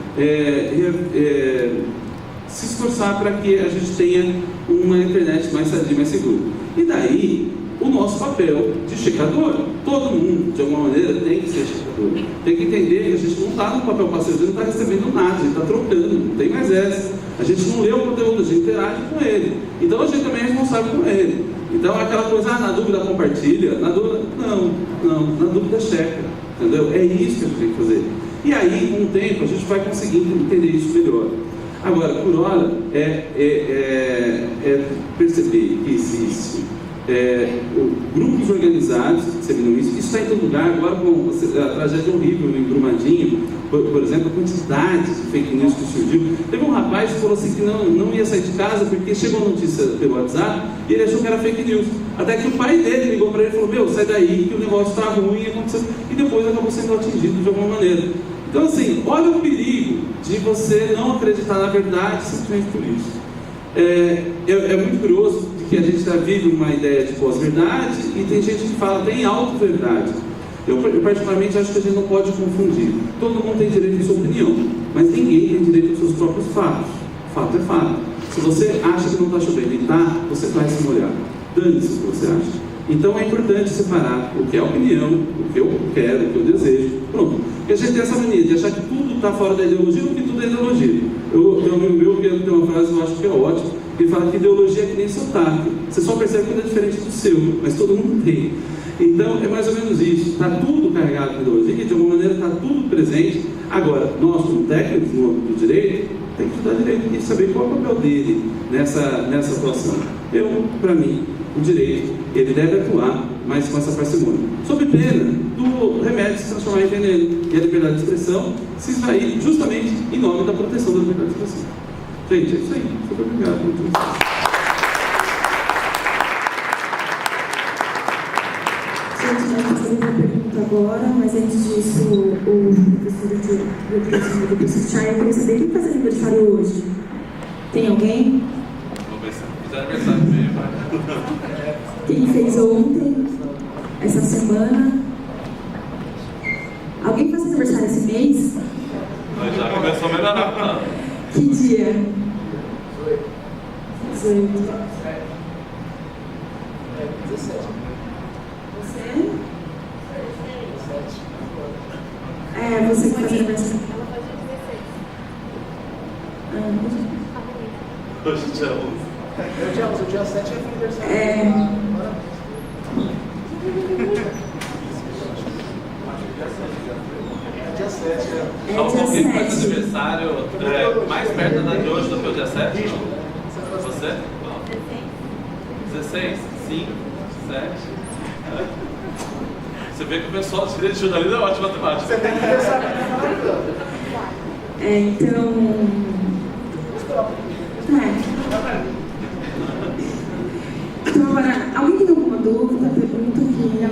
se esforçar para que a gente tenha uma internet mais sadia, mais segura. E daí, o nosso papel de checador. Todo mundo, de alguma maneira, tem que ser checador. Tem que entender que a gente não está no papel passivo, a gente não está recebendo nada, a gente está trocando, não tem mais essa. A gente não lê o conteúdo, a gente interage com ele. Então a gente também é responsável com ele. Então aquela coisa, na dúvida compartilha, na dúvida, não, na dúvida checa. Entendeu? É isso que a gente tem que fazer. E aí, com o tempo, a gente vai conseguindo entender isso melhor. Agora, por hora, perceber que existe grupos organizados que disseminam isso. Isso está em todo lugar. Agora, com a tragédia horrível em Brumadinho, por exemplo, a quantidade de fake news que surgiu. Teve um rapaz que falou assim que não ia sair de casa porque chegou a notícia pelo WhatsApp e ele achou que era fake news. Até que o pai dele ligou para ele e falou: meu, sai daí que o negócio está ruim, aconteceu. E depois acabou sendo atingido de alguma maneira. Então, assim, olha o perigo de você não acreditar na verdade simplesmente por isso. É muito curioso que a gente já vive uma ideia de pós-verdade e tem gente que fala, tem auto-verdade. Eu particularmente acho que a gente não pode confundir. Todo mundo tem direito à sua opinião, mas ninguém tem direito aos seus próprios fatos. Fato é fato. Se você acha que não está chovendo e está, você vai se molhar. Dane-se o que você acha. Então é importante separar o que é opinião, o que eu quero, o que eu desejo. Pronto. Porque a gente tem essa mania de achar que tudo está fora da ideologia ou que tudo é ideologia. Tem um amigo meu que tem uma frase que eu acho que é ótima. Ele fala que ideologia é que nem sotaque. Você só percebe quando é diferente do seu, mas todo mundo tem. Então, é mais ou menos isso. Está tudo carregado de ideologia, de alguma maneira está tudo presente. Agora, nós, como técnicos do direito, tem que estudar direito e saber qual é o papel dele nessa atuação. Para mim, o direito, ele deve atuar, mas com essa parcimônia. Sob pena do remédio se transformar em veneno. E a liberdade de expressão se esvair justamente em nome da proteção da liberdade de expressão. Gente, é isso aí. Super obrigado. Gente, nós vamos fazer uma pergunta agora, mas antes disso, o professor Chay, eu queria saber quem faz aniversário hoje. Tem alguém? Vamos ver se fizer aniversário mesmo. Quem fez ontem, essa semana? Alguém faz aniversário esse mês? Mas já começou a melhorar. Que dia? 18. Você? Você que faz aniversário. Hoje dia 11. O dia 7 é aniversário. Dia 7 Alguém faz aniversário mais perto da data de hoje do que o dia 7? Você? 16? 5? 7? Você vê que o pessoal de direito de jornalismo é ótimo matemática. Você tem que pensar Então agora, alguém tem alguma dúvida, pergunta aqui?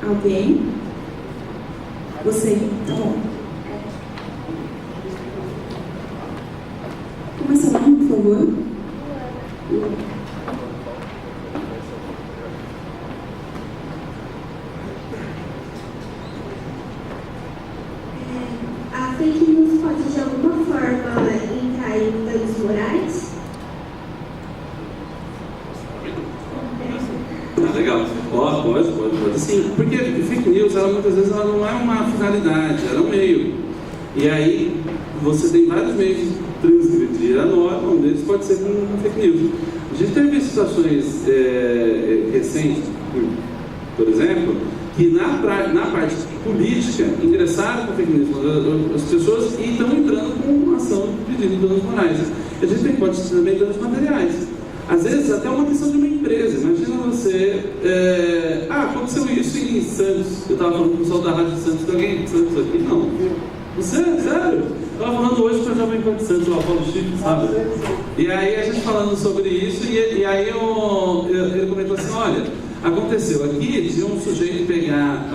Alguém? Você? Tá bom. Como é seu nome, por favor? A fake news pode de alguma forma entrar em danos morais? Legal. Pode sim. Porque fake news, muitas vezes, ela não é uma finalidade, ela é um meio. E aí, você tem vários meios de transgredir a norma, um deles pode ser com fake news. A gente teve situações recentes, por exemplo, que na parte política ingressaram com fake news. As pessoas estão entrando com uma ação pedindo danos morais. A gente pode ter também danos materiais. Às vezes até uma questão de uma empresa. Imagina você... aconteceu isso em Santos. Eu estava falando com o pessoal da Rádio Santos. Tem alguém de Santos aqui? Não. Você? Sério? Eu estava falando hoje para o Jovem Pan de Santos, o Paulo Chico, sabe? E aí a gente falando sobre isso, e aí ele comentou assim, olha, aconteceu aqui de um sujeito pegar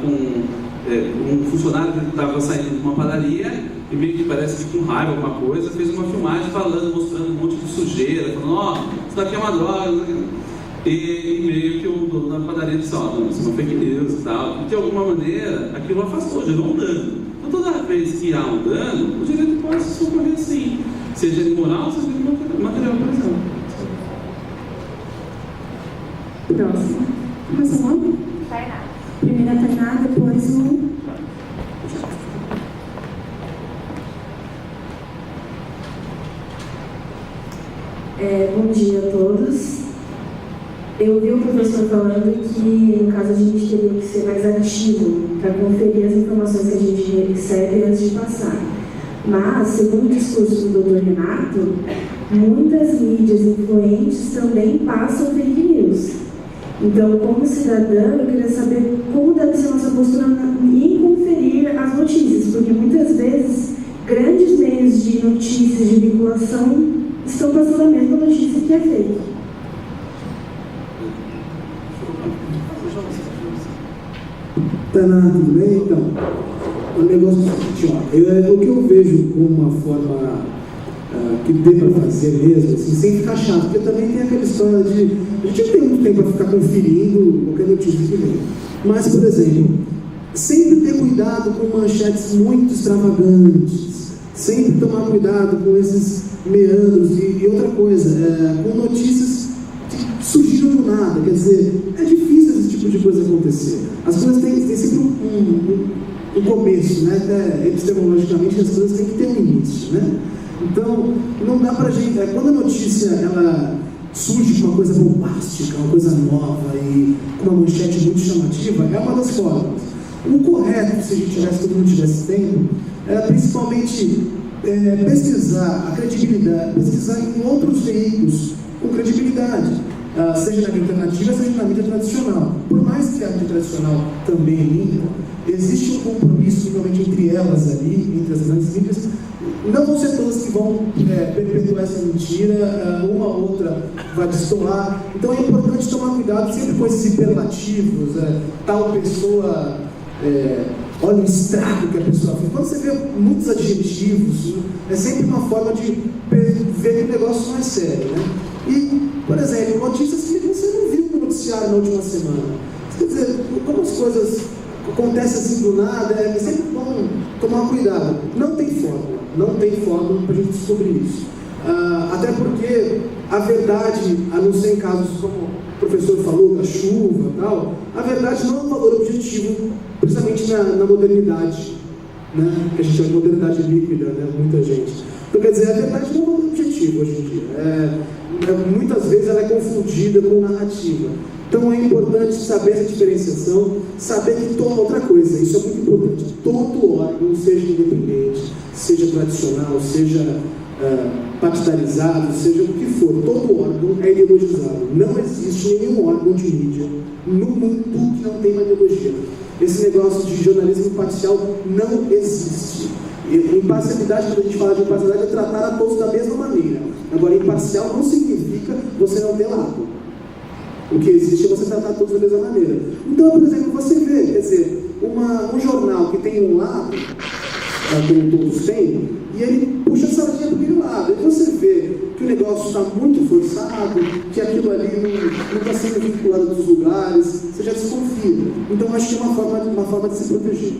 um funcionário que estava saindo de uma padaria e meio que parece que com raiva, alguma coisa, fez uma filmagem mostrando um monte de sujeira, falando, isso daqui é uma droga, e meio que o dono da padaria disse, não, isso é uma fake news e tal, e de alguma maneira aquilo afastou, gerou um dano. Então toda vez que há um dano, o direito pode se socorrer sim. seja ele moral, seja ele material, por exemplo. Próximo. Como é seu nome? Tainá. Primeiro a Tainá, depois o... Bom dia a todos. Eu ouvi o professor falando que, no caso, a gente teria que ser mais ativo para conferir as informações que a gente recebe antes de passar. Mas, segundo o discurso do Dr. Renato, muitas mídias influentes também passam fake news. Então, como cidadã, eu queria saber como deve ser a nossa postura em conferir as notícias, porque muitas vezes grandes meios de notícias de vinculação estão passando a mesma notícia que é fake. Tainá, tudo bem? Então, o negócio é o seguinte, o que eu vejo como uma forma que dê para fazer mesmo, assim, sem ficar chato, porque também tem aquela história de... A gente não tem muito tempo para ficar conferindo qualquer notícia que vem. Mas, por exemplo, sempre ter cuidado com manchetes muito extravagantes, sempre tomar cuidado com esses meandros e outra coisa, com notícias que surgiram do nada, quer dizer, é difícil esse tipo de coisa acontecer. As coisas têm sempre um começo, né? Até epistemologicamente as coisas têm que ter um início, né? Então, não dá pra gente... Quando a notícia ela surge com uma coisa bombástica, uma coisa nova e com uma manchete muito chamativa, é uma das formas. O correto, se a gente tivesse, todo mundo tivesse tempo, é principalmente pesquisar a credibilidade, pesquisar em outros veículos com credibilidade, seja na mídia alternativa, seja na mídia tradicional. Por mais que a mídia tradicional também é limpa, existe um compromisso realmente entre elas ali, entre as grandes mídias. Não vão ser todas que vão perpetuar essa mentira, uma ou outra vai destoar. Então é importante tomar cuidado sempre com esses hiperlativos, tal pessoa, olha o estrago que a pessoa fez. Quando você vê muitos adjetivos, é sempre uma forma de ver que o negócio não é sério, né? E, por exemplo, notícias que você não viu no noticiário na última semana. Quer dizer, como as coisas acontecem assim do nada, é sempre bom tomar cuidado. Não tem fórmula para a gente descobrir isso. Até porque a verdade, a não ser em casos como o professor falou, da chuva e tal, a verdade não é um valor objetivo, precisamente na modernidade, né? Que a gente chama de modernidade líquida, né? Muita gente. Então, quer dizer, a verdade não é um valor objetivo hoje em dia. Muitas vezes ela é confundida com narrativa. Então é importante saber essa diferenciação, saber que outra coisa, isso é muito importante, todo órgão, seja independente, seja tradicional, seja partidarizado, seja o que for, todo órgão é ideologizado. Não existe nenhum órgão de mídia no mundo que não tenha uma ideologia. Esse negócio de jornalismo imparcial não existe. Imparcialidade, quando a gente fala de imparcialidade, é tratar a todos da mesma maneira. Agora, imparcial não significa você não ter lado. O que existe é você tratar todos da mesma maneira. Então, por exemplo, você vê, quer dizer, um jornal que tem um lado, como todos têm, e ele puxa a sardinha para aquele lado. E você vê que o negócio está muito forçado, que aquilo ali não está sendo vinculado dos lugares, você já desconfia. Então, acho que é uma forma de se proteger.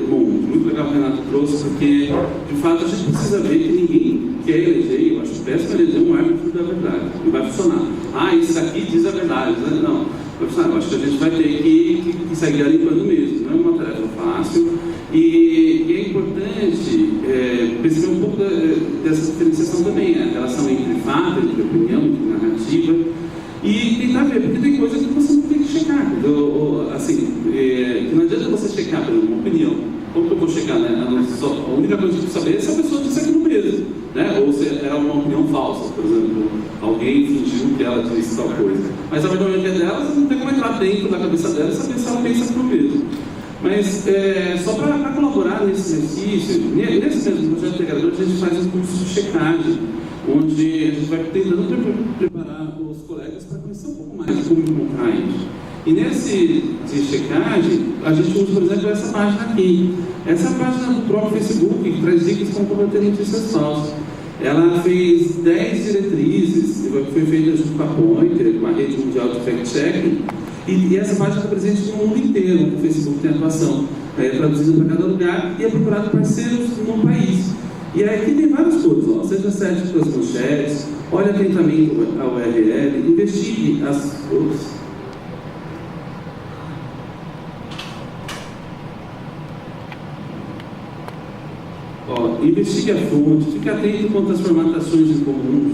Bom, muito legal o que o Renato trouxe, porque, de fato, a gente precisa ver que ninguém quer eleger, eu acho péssimo eleger um árbitro da verdade. Não vai funcionar. Isso aqui diz a verdade. Não, vai funcionar. Eu acho que a gente vai ter que sair garimpando mesmo. Não é uma tarefa fácil. E é importante perceber um pouco dessa diferenciação também, a relação entre fato, entre opinião, entre narrativa. E tentar ver, porque tem coisas que você não tem que checar. Que não adianta você checar por uma opinião. Como que eu vou checar, né? A única coisa que eu preciso saber é se a pessoa disse aquilo mesmo, né? Ou se era uma opinião falsa, por exemplo, alguém fingiu que ela disse tal coisa. Mas a maioria delas não tem como entrar dentro da cabeça dela e saber se ela pensa aquilo mesmo. Mas só para colaborar nesse exercício, nesse mesmo projeto integrador, a gente faz um curso de checagem, onde a gente vai tentando preparar os colegas para conhecer um pouco mais de como encontrar isso. E nesse de checagem, a gente usa, por exemplo, essa página aqui. Essa é a página do próprio Facebook, que traz dicas como combater notícias falsas. Ela fez 10 diretrizes, foi feita junto com a Pointer, com a Rede Mundial de Fact-Checking, E essa página está presente no mundo inteiro, onde o Facebook tem atuação. É traduzido para cada lugar e é procurado parceiros no país. E aí aqui tem várias coisas, ó. Seja certo com as manchetes, olhe atentamente a URL, investigue as coisas. Investigue a fonte, fique atento quanto às formatações incomuns,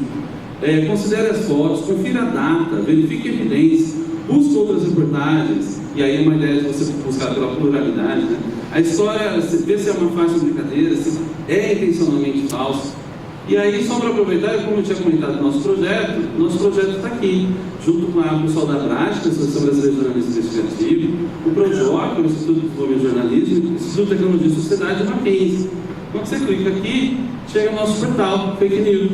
considere as fotos, confira a data, verifique a evidência, busque outras reportagens, e aí é uma ideia de você buscar pela pluralidade, né? A história, vê se é uma fácil brincadeira, se é intencionalmente falso. E aí, só para aproveitar, como eu tinha comentado no nosso projeto está aqui, junto com o pessoal da Prática, a Associação Brasileira de Jornalismo Investigativo, o PROJOC, o Instituto de Desenvolvimento de Jornalismo, o Instituto de Tecnologia e Sociedade e o Mackenzie. Quando você clica aqui, chega ao nosso portal, Fake News,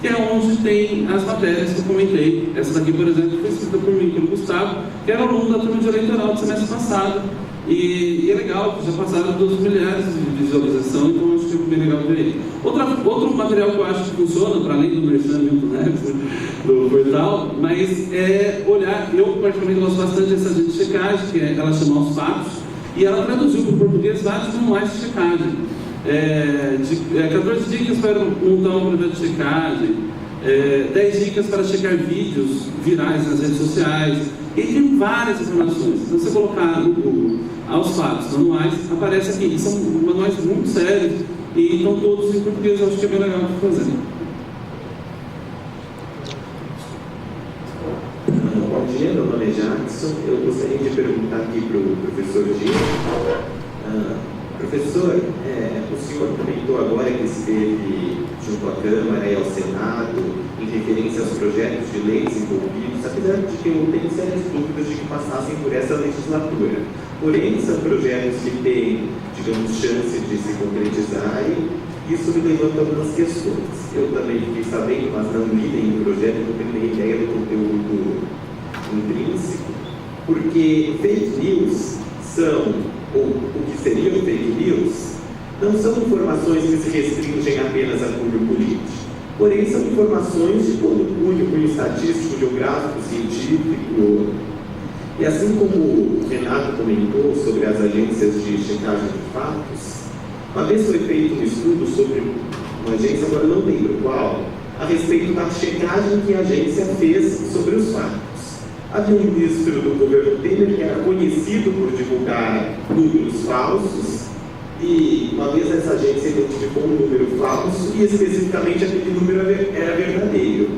que é onde tem as matérias que eu comentei. Essa daqui, por exemplo, foi escrita por mim, pelo Gustavo, que era aluno da turma de eleitoral do semestre passado. E é legal, já passaram 2 milhares de visualização, então acho que é bem legal ver aí. Outro material que eu acho que funciona, para além do Merchan do portal, mas é olhar, eu particularmente gosto bastante dessa agente de checagem, que ela chama Aos Fatos, e ela traduziu para o português vários manuais de checagem. 14 dicas para montar um projeto de checagem, 10 dicas para checar vídeos virais nas redes sociais, e tem várias informações. Se você colocar no Google Aos Fatos, manuais, aparece aqui. E são manuais muito sérios e estão todos em português. Eu acho que é bem legal de fazer. Bom dia, meu nome é Jackson. Eu gostaria de perguntar aqui para o professor Dias. Professor, o senhor comentou agora que esteve junto à Câmara e ao Senado em referência aos projetos de leis envolvidos, apesar de que eu tenho sérias dúvidas de que passassem por essa legislatura. Porém, são projetos que têm, digamos, chance de se concretizarem. Isso me levanta algumas questões. Eu também fiquei sabendo, mas não li nenhum projeto, não tenho nem ideia do conteúdo intrínseco, porque fake news são, ou o que seriam fake news, não são informações que se restringem apenas a cunho político, porém são informações de todo cunho estatístico, geográfico, científico. E assim como o Renato comentou sobre as agências de checagem de fatos, uma vez foi feito um estudo sobre uma agência, agora não lembro qual, a respeito da checagem que a agência fez sobre os fatos. Havia um ministro do governo Temer que era conhecido por divulgar números falsos, e uma vez essa agência identificou um número falso e especificamente aquele número era verdadeiro.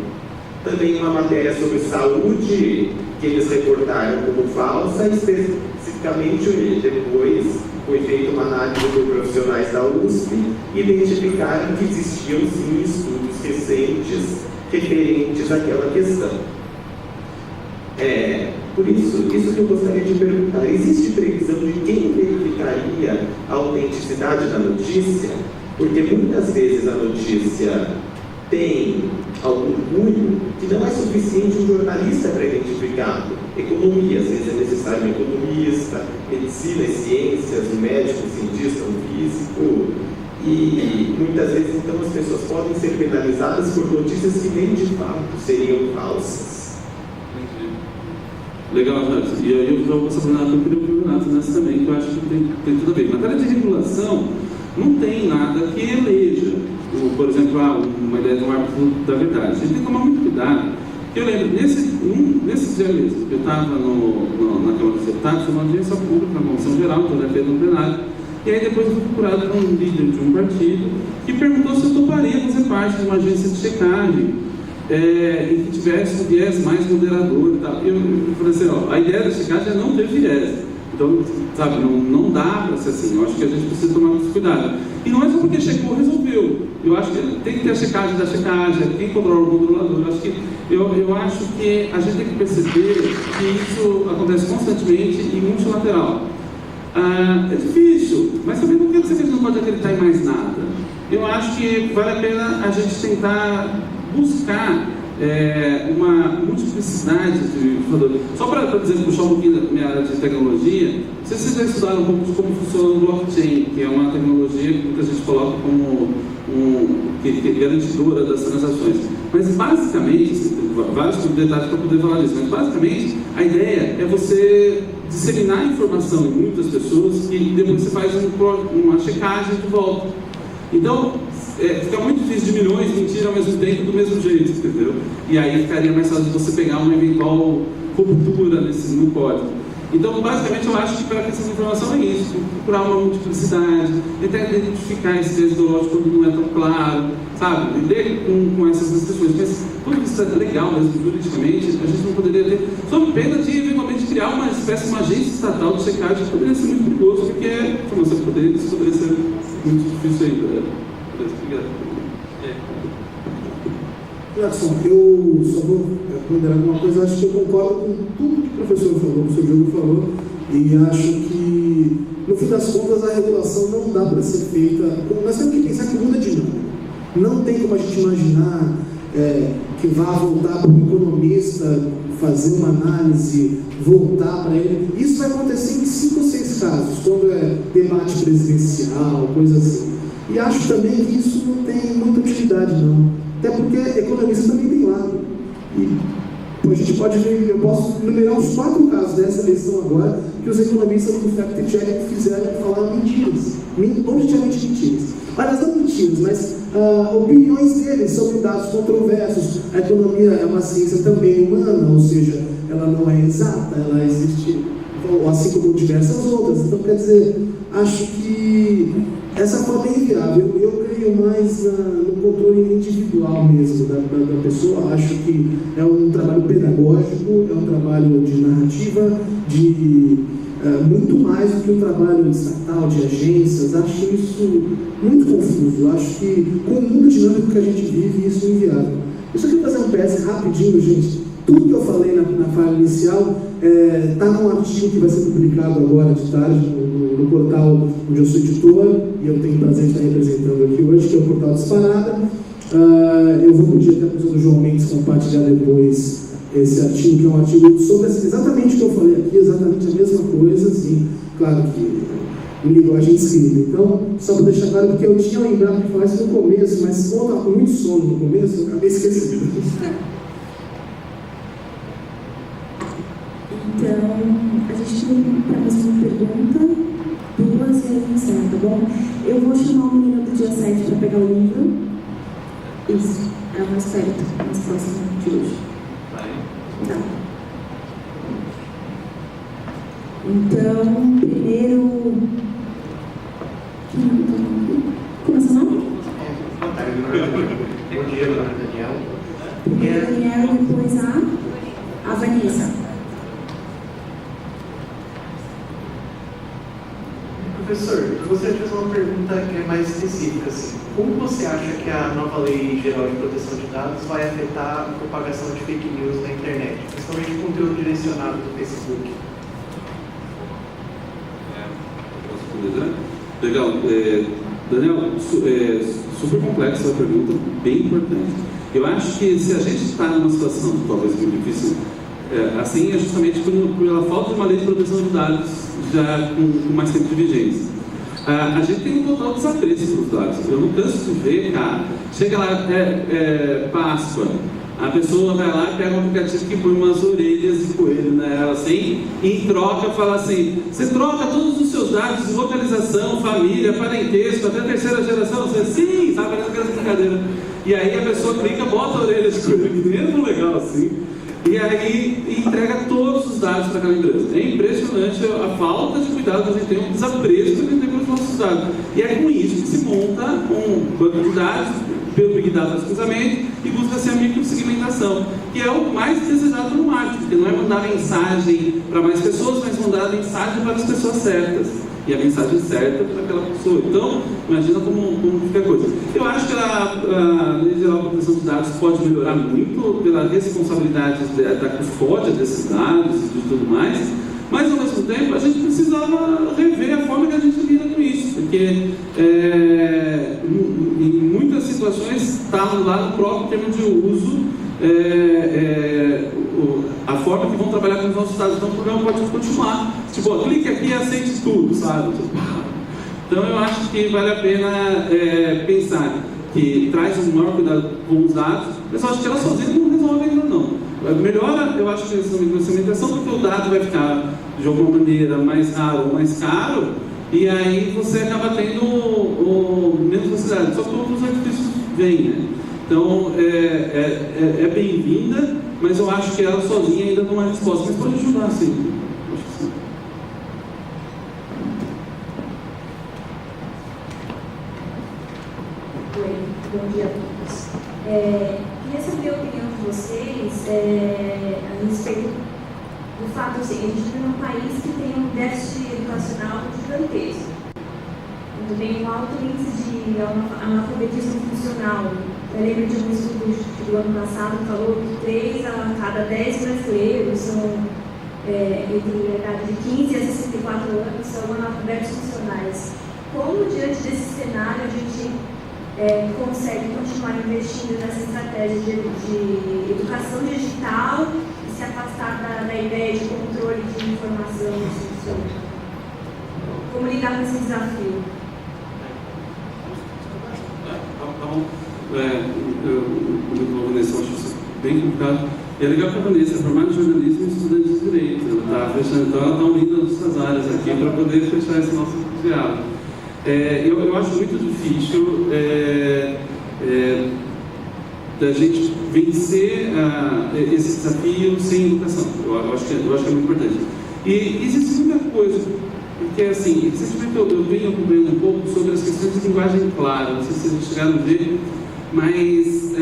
Também uma matéria sobre saúde que eles reportaram como falsa, especificamente depois foi feita uma análise por profissionais da USP e identificaram que existiam sim estudos recentes referentes àquela questão. Por isso que eu gostaria de perguntar, existe previsão de quem verificaria a autenticidade da notícia? Porque muitas vezes a notícia tem algum cunho que não é suficiente um jornalista para identificar. Economia, às vezes é necessário um economista, medicina e ciências, um médico, um cientista, um físico, e muitas vezes então as pessoas podem ser penalizadas por notícias que nem de fato seriam falsas. Legal, Renato. E aí eu já vou passar para o Renato, eu queria ouvir o Renato nessa também, que eu acho que tem tudo a ver. Em matéria de regulação, não tem nada que eleja, por exemplo, uma ideia de um árbitro da verdade. A gente tem que tomar muito cuidado. Eu lembro, nesse dia mesmo, eu estava na Câmara dos Deputados, uma audiência pública, na Convenção Geral, então já fez no plenário, e aí depois eu fui procurado por um líder de um partido que perguntou se eu toparia fazer parte de uma agência de checagem, e que tivesse um viés mais moderador e tal. E eu falei assim, a ideia da checagem é não ter viés. Então, sabe, não dá para ser assim. Eu acho que a gente precisa tomar muito cuidado. E não é só porque checou, resolveu. Eu acho que tem que ter a checagem da checagem, quem controla o controlador. Eu acho que a gente tem que perceber que isso acontece constantemente e multilateral. É difícil, mas também não quer dizer que a gente não pode acreditar em mais nada. Eu acho que vale a pena a gente tentar buscar uma multiplicidade de fatores. Só para puxar um pouquinho da minha área de tecnologia, não sei se vocês já estudaram um pouco de como funciona o blockchain, que é uma tecnologia que muita gente coloca como garantidora das transações. Mas basicamente, vários detalhes para poder falar disso, mas basicamente a ideia é você disseminar informação em muitas pessoas e depois você faz uma checagem de volta. Então, fica muito difícil de milhões mentir ao mesmo tempo do mesmo jeito, entendeu? E aí ficaria mais fácil de você pegar uma eventual ruptura no código. Então, basicamente, eu acho que para a questão de informação é isso, procurar uma multiplicidade, tentar identificar esse viés ideológico quando não é tão claro, sabe? Ler com essas restrições. Mas, quando isso é legal mesmo, juridicamente, a gente não poderia ter, sob pena de, eventualmente, criar uma espécie de uma agência estatal de checagem, que poderia ser muito perigoso, porque a informação poderia ser muito difícil ainda. Obrigado. Jackson, eu só vou ponderar alguma coisa. Acho que eu concordo com tudo que o professor falou, o professor Diogo falou, e acho que, no fim das contas, a regulação não dá para ser feita. Nós temos que pensar que o mundo é dinâmico. Não tem como a gente imaginar que vá voltar para um economista fazer uma análise, voltar para ele. Isso vai acontecer em 5 ou 6 casos, quando é debate presidencial, coisa assim. E acho também que isso não tem muita utilidade, não. Até porque economista também tem lado. E a gente pode ver, eu posso numerar uns 4 casos dessa eleição agora, que os economistas do fact-check fizeram falar mentiras. Objetivamente mentiras. Aliás, não mentiras, mas opiniões deles sobre dados controversos. A economia é uma ciência também humana, ou seja, ela não é exata, ela existe, assim como diversas outras. Então, quer dizer, acho que essa forma é inviável. Eu creio mais no controle individual mesmo da pessoa. Acho que é um trabalho pedagógico, é um trabalho de narrativa, de muito mais do que um trabalho estatal, de agências. Acho isso muito confuso. Acho que com o mundo dinâmico que a gente vive, isso é inviável. Eu só queria fazer um PS rapidinho, gente. Tudo que eu falei na fala inicial está num artigo que vai ser publicado agora de tarde no portal onde eu sou editor, e eu tenho o prazer de estar representando aqui hoje, que é o Portal Disparada. Eu vou pedir até a pessoa do João Mendes compartilhar depois esse artigo, que é um artigo sobre exatamente o que eu falei aqui, exatamente a mesma coisa, assim, claro que em linguagem escrita. Então, só para deixar claro, porque eu tinha lembrado de falar isso no começo, mas como eu estava com muito sono no começo, eu acabei esquecendo. Então, a gente tem para mais uma pergunta, 2 e aí encerra, tá bom? Eu vou chamar o menino do dia 7 para pegar o livro. Isso, é o mais perto, mais próximo de hoje. Tá. Então, primeiro. Como é seu nome? Boa tarde, bom dia, dona Daniela. Primeiro a Daniela e depois a Vanessa. Professor, eu gostaria de fazer uma pergunta que é mais específica. Assim. Como você acha que a nova Lei Geral de Proteção de Dados vai afetar a propagação de fake news na internet, principalmente conteúdo direcionado do Facebook? Legal. Daniel, super complexa a pergunta, bem importante. Eu acho que se a gente está numa situação talvez muito difícil, assim é justamente pela falta de uma lei de proteção de dados já com mais tempo de vigência. A gente tem um total desapreço pelos dados. Eu não canso de ver, cara. Chega lá, Páscoa, a pessoa vai lá e pega um aplicativo que põe umas orelhas de coelho nela, assim, e em troca fala assim: você troca todos os seus dados de localização, família, parentesco, até a 3ª geração? Você, sim, sabe, parece aquela brincadeira. E aí a pessoa clica, bota a orelha de coelho, que nem é tão legal assim. E aí entrega todos os dados para aquela empresa. É impressionante a falta de cuidado que a gente tem, um desapreço que a gente tem pelos nossos dados. E é com isso que se monta um banco de dados, pelo Big Data exclusivamente, e busca-se a microsegmentação, que é o mais desejado pelo marketing, porque não é mandar mensagem para mais pessoas, mas mandar a mensagem para as pessoas certas. E a mensagem certa para aquela pessoa. Então, imagina como fica a coisa. Eu acho que a Lei Geral de Proteção de Dados pode melhorar muito pela responsabilidade da custódia desses dados e de tudo mais, mas, ao mesmo tempo, a gente precisava rever a forma que a gente lida com isso, porque em muitas situações está lá no próprio termo de uso a forma que vão trabalhar com os nossos dados. Então o programa pode continuar, tipo, clique aqui e aceite tudo, sabe? Então eu acho que vale a pena pensar que traz um maior cuidado com os dados, mas eu acho que ela sozinha não resolve ainda não. Melhora, eu acho, que a questão de segmentação, porque o dado vai ficar de alguma maneira mais raro ou mais caro, e aí você acaba tendo menos facilidade. Só que outros artifícios vêm, né? Então é bem-vinda, mas eu acho que ela sozinha ainda não é resposta, mas pode ajudar sim. Acho que sim. Oi, bom dia a todos. Queria saber a opinião de vocês a respeito do fato assim, a gente vive num país que tem um déficit educacional gigantesco, onde tem um alto índice de analfabetismo funcional. Eu lembro de um estudo do ano passado que falou que 3 a cada 10 brasileiros são entre a idade de 15 a 64 anos são analfabetos funcionais. Como diante desse cenário a gente consegue continuar investindo nessa estratégia de educação digital e se afastar da ideia de controle de informação institucional? Como lidar com esse desafio? Tá bom. A Vanessa, eu acho isso bem complicado. E é legal que a Vanessa é formada em jornalismo e estudante de direito. Ela está fechando, então ela está unindo as duas áreas aqui para poder fechar esse nosso diálogo. Eu acho muito difícil da gente vencer esse desafio sem educação. Eu acho que é muito importante. E existe muita coisa, porque assim, recentemente eu venho acompanhando um pouco sobre as questões de linguagem clara, não sei se vocês chegaram a ver, mas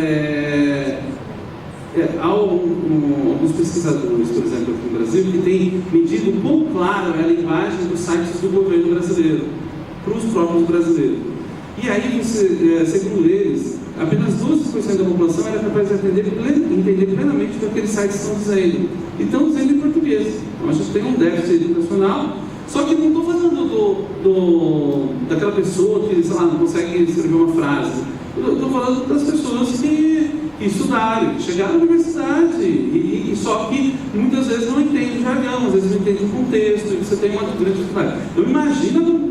há alguns pesquisadores, por exemplo, aqui no Brasil, que têm medido o quão claro é a linguagem dos sites do governo brasileiro para os próprios brasileiros. E aí, segundo eles, apenas 12% da população era capaz de entender plenamente o que aqueles sites estão dizendo. E estão dizendo em português. Então, acho que tem um déficit educacional, só que não estou falando daquela pessoa que, sei lá, não consegue escrever uma frase. Estou falando das pessoas que estudaram, que chegaram à universidade, e só que muitas vezes não entendem o jargão, às vezes não entendem o contexto, e você tem uma grande dificuldade. Então, imagina como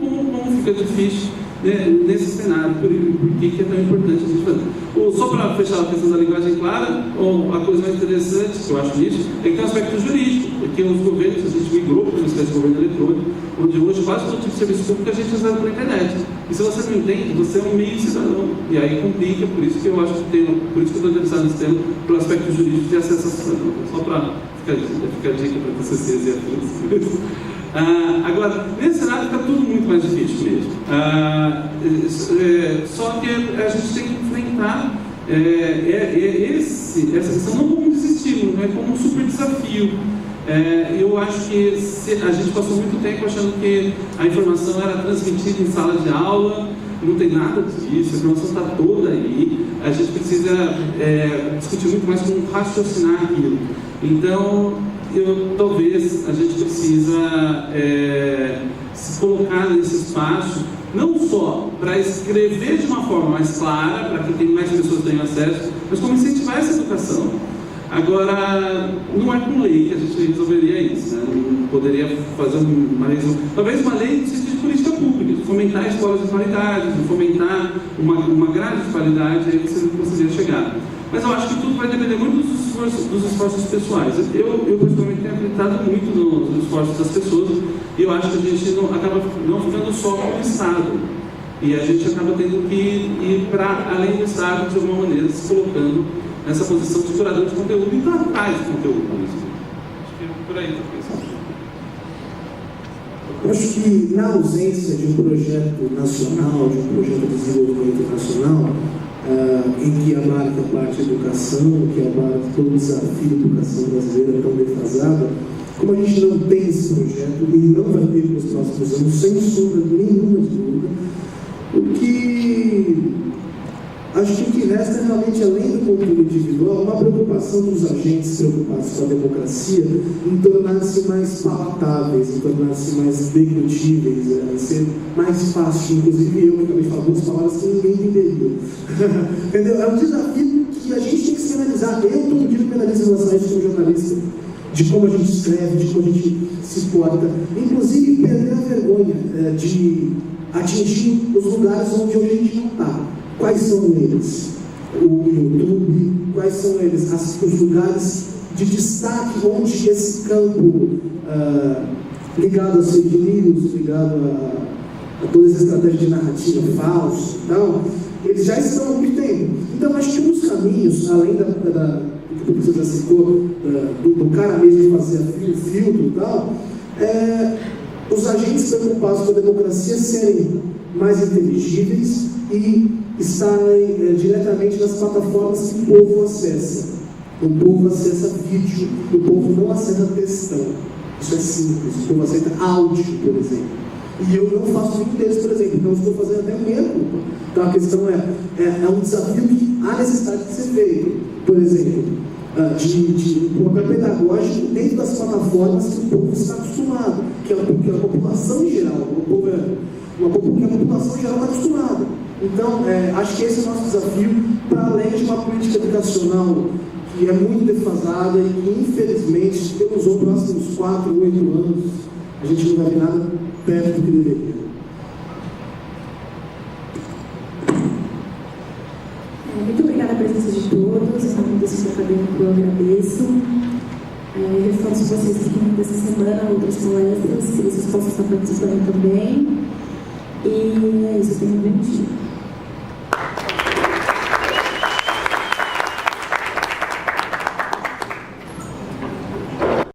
fica difícil, né, nesse cenário, por que é tão importante a gente fazer. Só para fechar a questão da linguagem clara, a coisa mais interessante que eu acho disso é que tem um aspecto jurídico, porque os governos, a gente migrou para uma espécie de governo eletrônico, onde hoje quase todo tipo de serviço público a gente usa pela internet. E se você não entende, você é um meio cidadão. E aí complica, por isso que eu acho que por isso que eu estou interessado nesse tema, pelo aspecto jurídico de acesso a cidadão. Só para ficar a dica para vocês e afins. Agora, nesse cenário fica tudo muito mais difícil mesmo. Só que a gente tem que enfrentar essa questão não como um desestímulo, mas como um super desafio. Eu acho que a gente passou muito tempo achando que a informação era transmitida em sala de aula, não tem nada disso, a informação está toda aí, a gente precisa discutir muito mais como raciocinar aquilo. Então, talvez a gente precisa se colocar nesse espaço, não só para escrever de uma forma mais clara, para que mais pessoas tenham acesso, mas como incentivar essa educação. Agora, não é com lei que a gente resolveria isso, né? Não poderia fazer talvez uma lei no sentido de política pública, de fomentar escolas de qualidade, de fomentar uma grade de qualidade, aí você não conseguiria chegar. Mas eu acho que tudo vai depender muito dos esforços pessoais. Eu pessoalmente tenho acreditado muito nos esforços das pessoas, e eu acho que a gente acaba não ficando só com o Estado. E a gente acaba tendo que ir para além do Estado, de alguma maneira, se colocando nessa posição de curador de conteúdo e para trás de conteúdo. Acho que por aí talvez. Eu acho que na ausência de um projeto nacional, de um projeto de desenvolvimento nacional, em que abarca a parte da educação, que abarca todo o desafio da educação brasileira tão defasada, como a gente não tem esse projeto e não vai ter nos próximos anos, sem sombra nenhuma de dúvida, acho que o que resta é realmente, além do controle individual, uma preocupação dos agentes preocupados com a democracia em tornar-se mais palatáveis, em tornar-se mais degutíveis, em ser mais fácil. Inclusive eu acabei de falar algumas palavras que ninguém entenderia. Entendeu? É um desafio que a gente tem que se analisar. Eu todo dia penalizo em relação a isso como jornalista, de como a gente escreve, de como a gente se porta, inclusive perder a vergonha de atingir os lugares onde hoje a gente não está. Quais são eles? O YouTube, quais são eles? Os lugares de destaque onde esse campo ligado aos fake news, ligado a toda essa estratégia de narrativa falsa e tal, eles já estão há muito tempo. Então, acho que um dos caminhos, além do que o professor já citou, do cara mesmo fazer o filtro e tal, os agentes preocupados com a democracia serem mais inteligíveis e estarem diretamente nas plataformas que o povo acessa. O povo acessa vídeo, o povo não acessa textão. Isso é simples. O povo aceita áudio, por exemplo. E eu não faço nenhum deles, por exemplo. Então, eu estou fazendo até meia culpa. Então, a questão é um desafio que há necessidade de ser feito. Por exemplo, de um papel pedagógico dentro das plataformas que o povo está acostumado, que é a população em geral. Que a população em geral está acostumada. Então, acho que esse é o nosso desafio, para além de uma política educacional que é muito defasada e que, infelizmente, pelos próximos 4, 8 anos, a gente não vai ver nada perto do que deveria. Muito obrigada a presença de todos. Em nome do Centro Acadêmico, eu agradeço. Reforço vocês que vêm dessa semana outras palestras, que vocês possam estar participando também. E é isso, tenham um bom dia.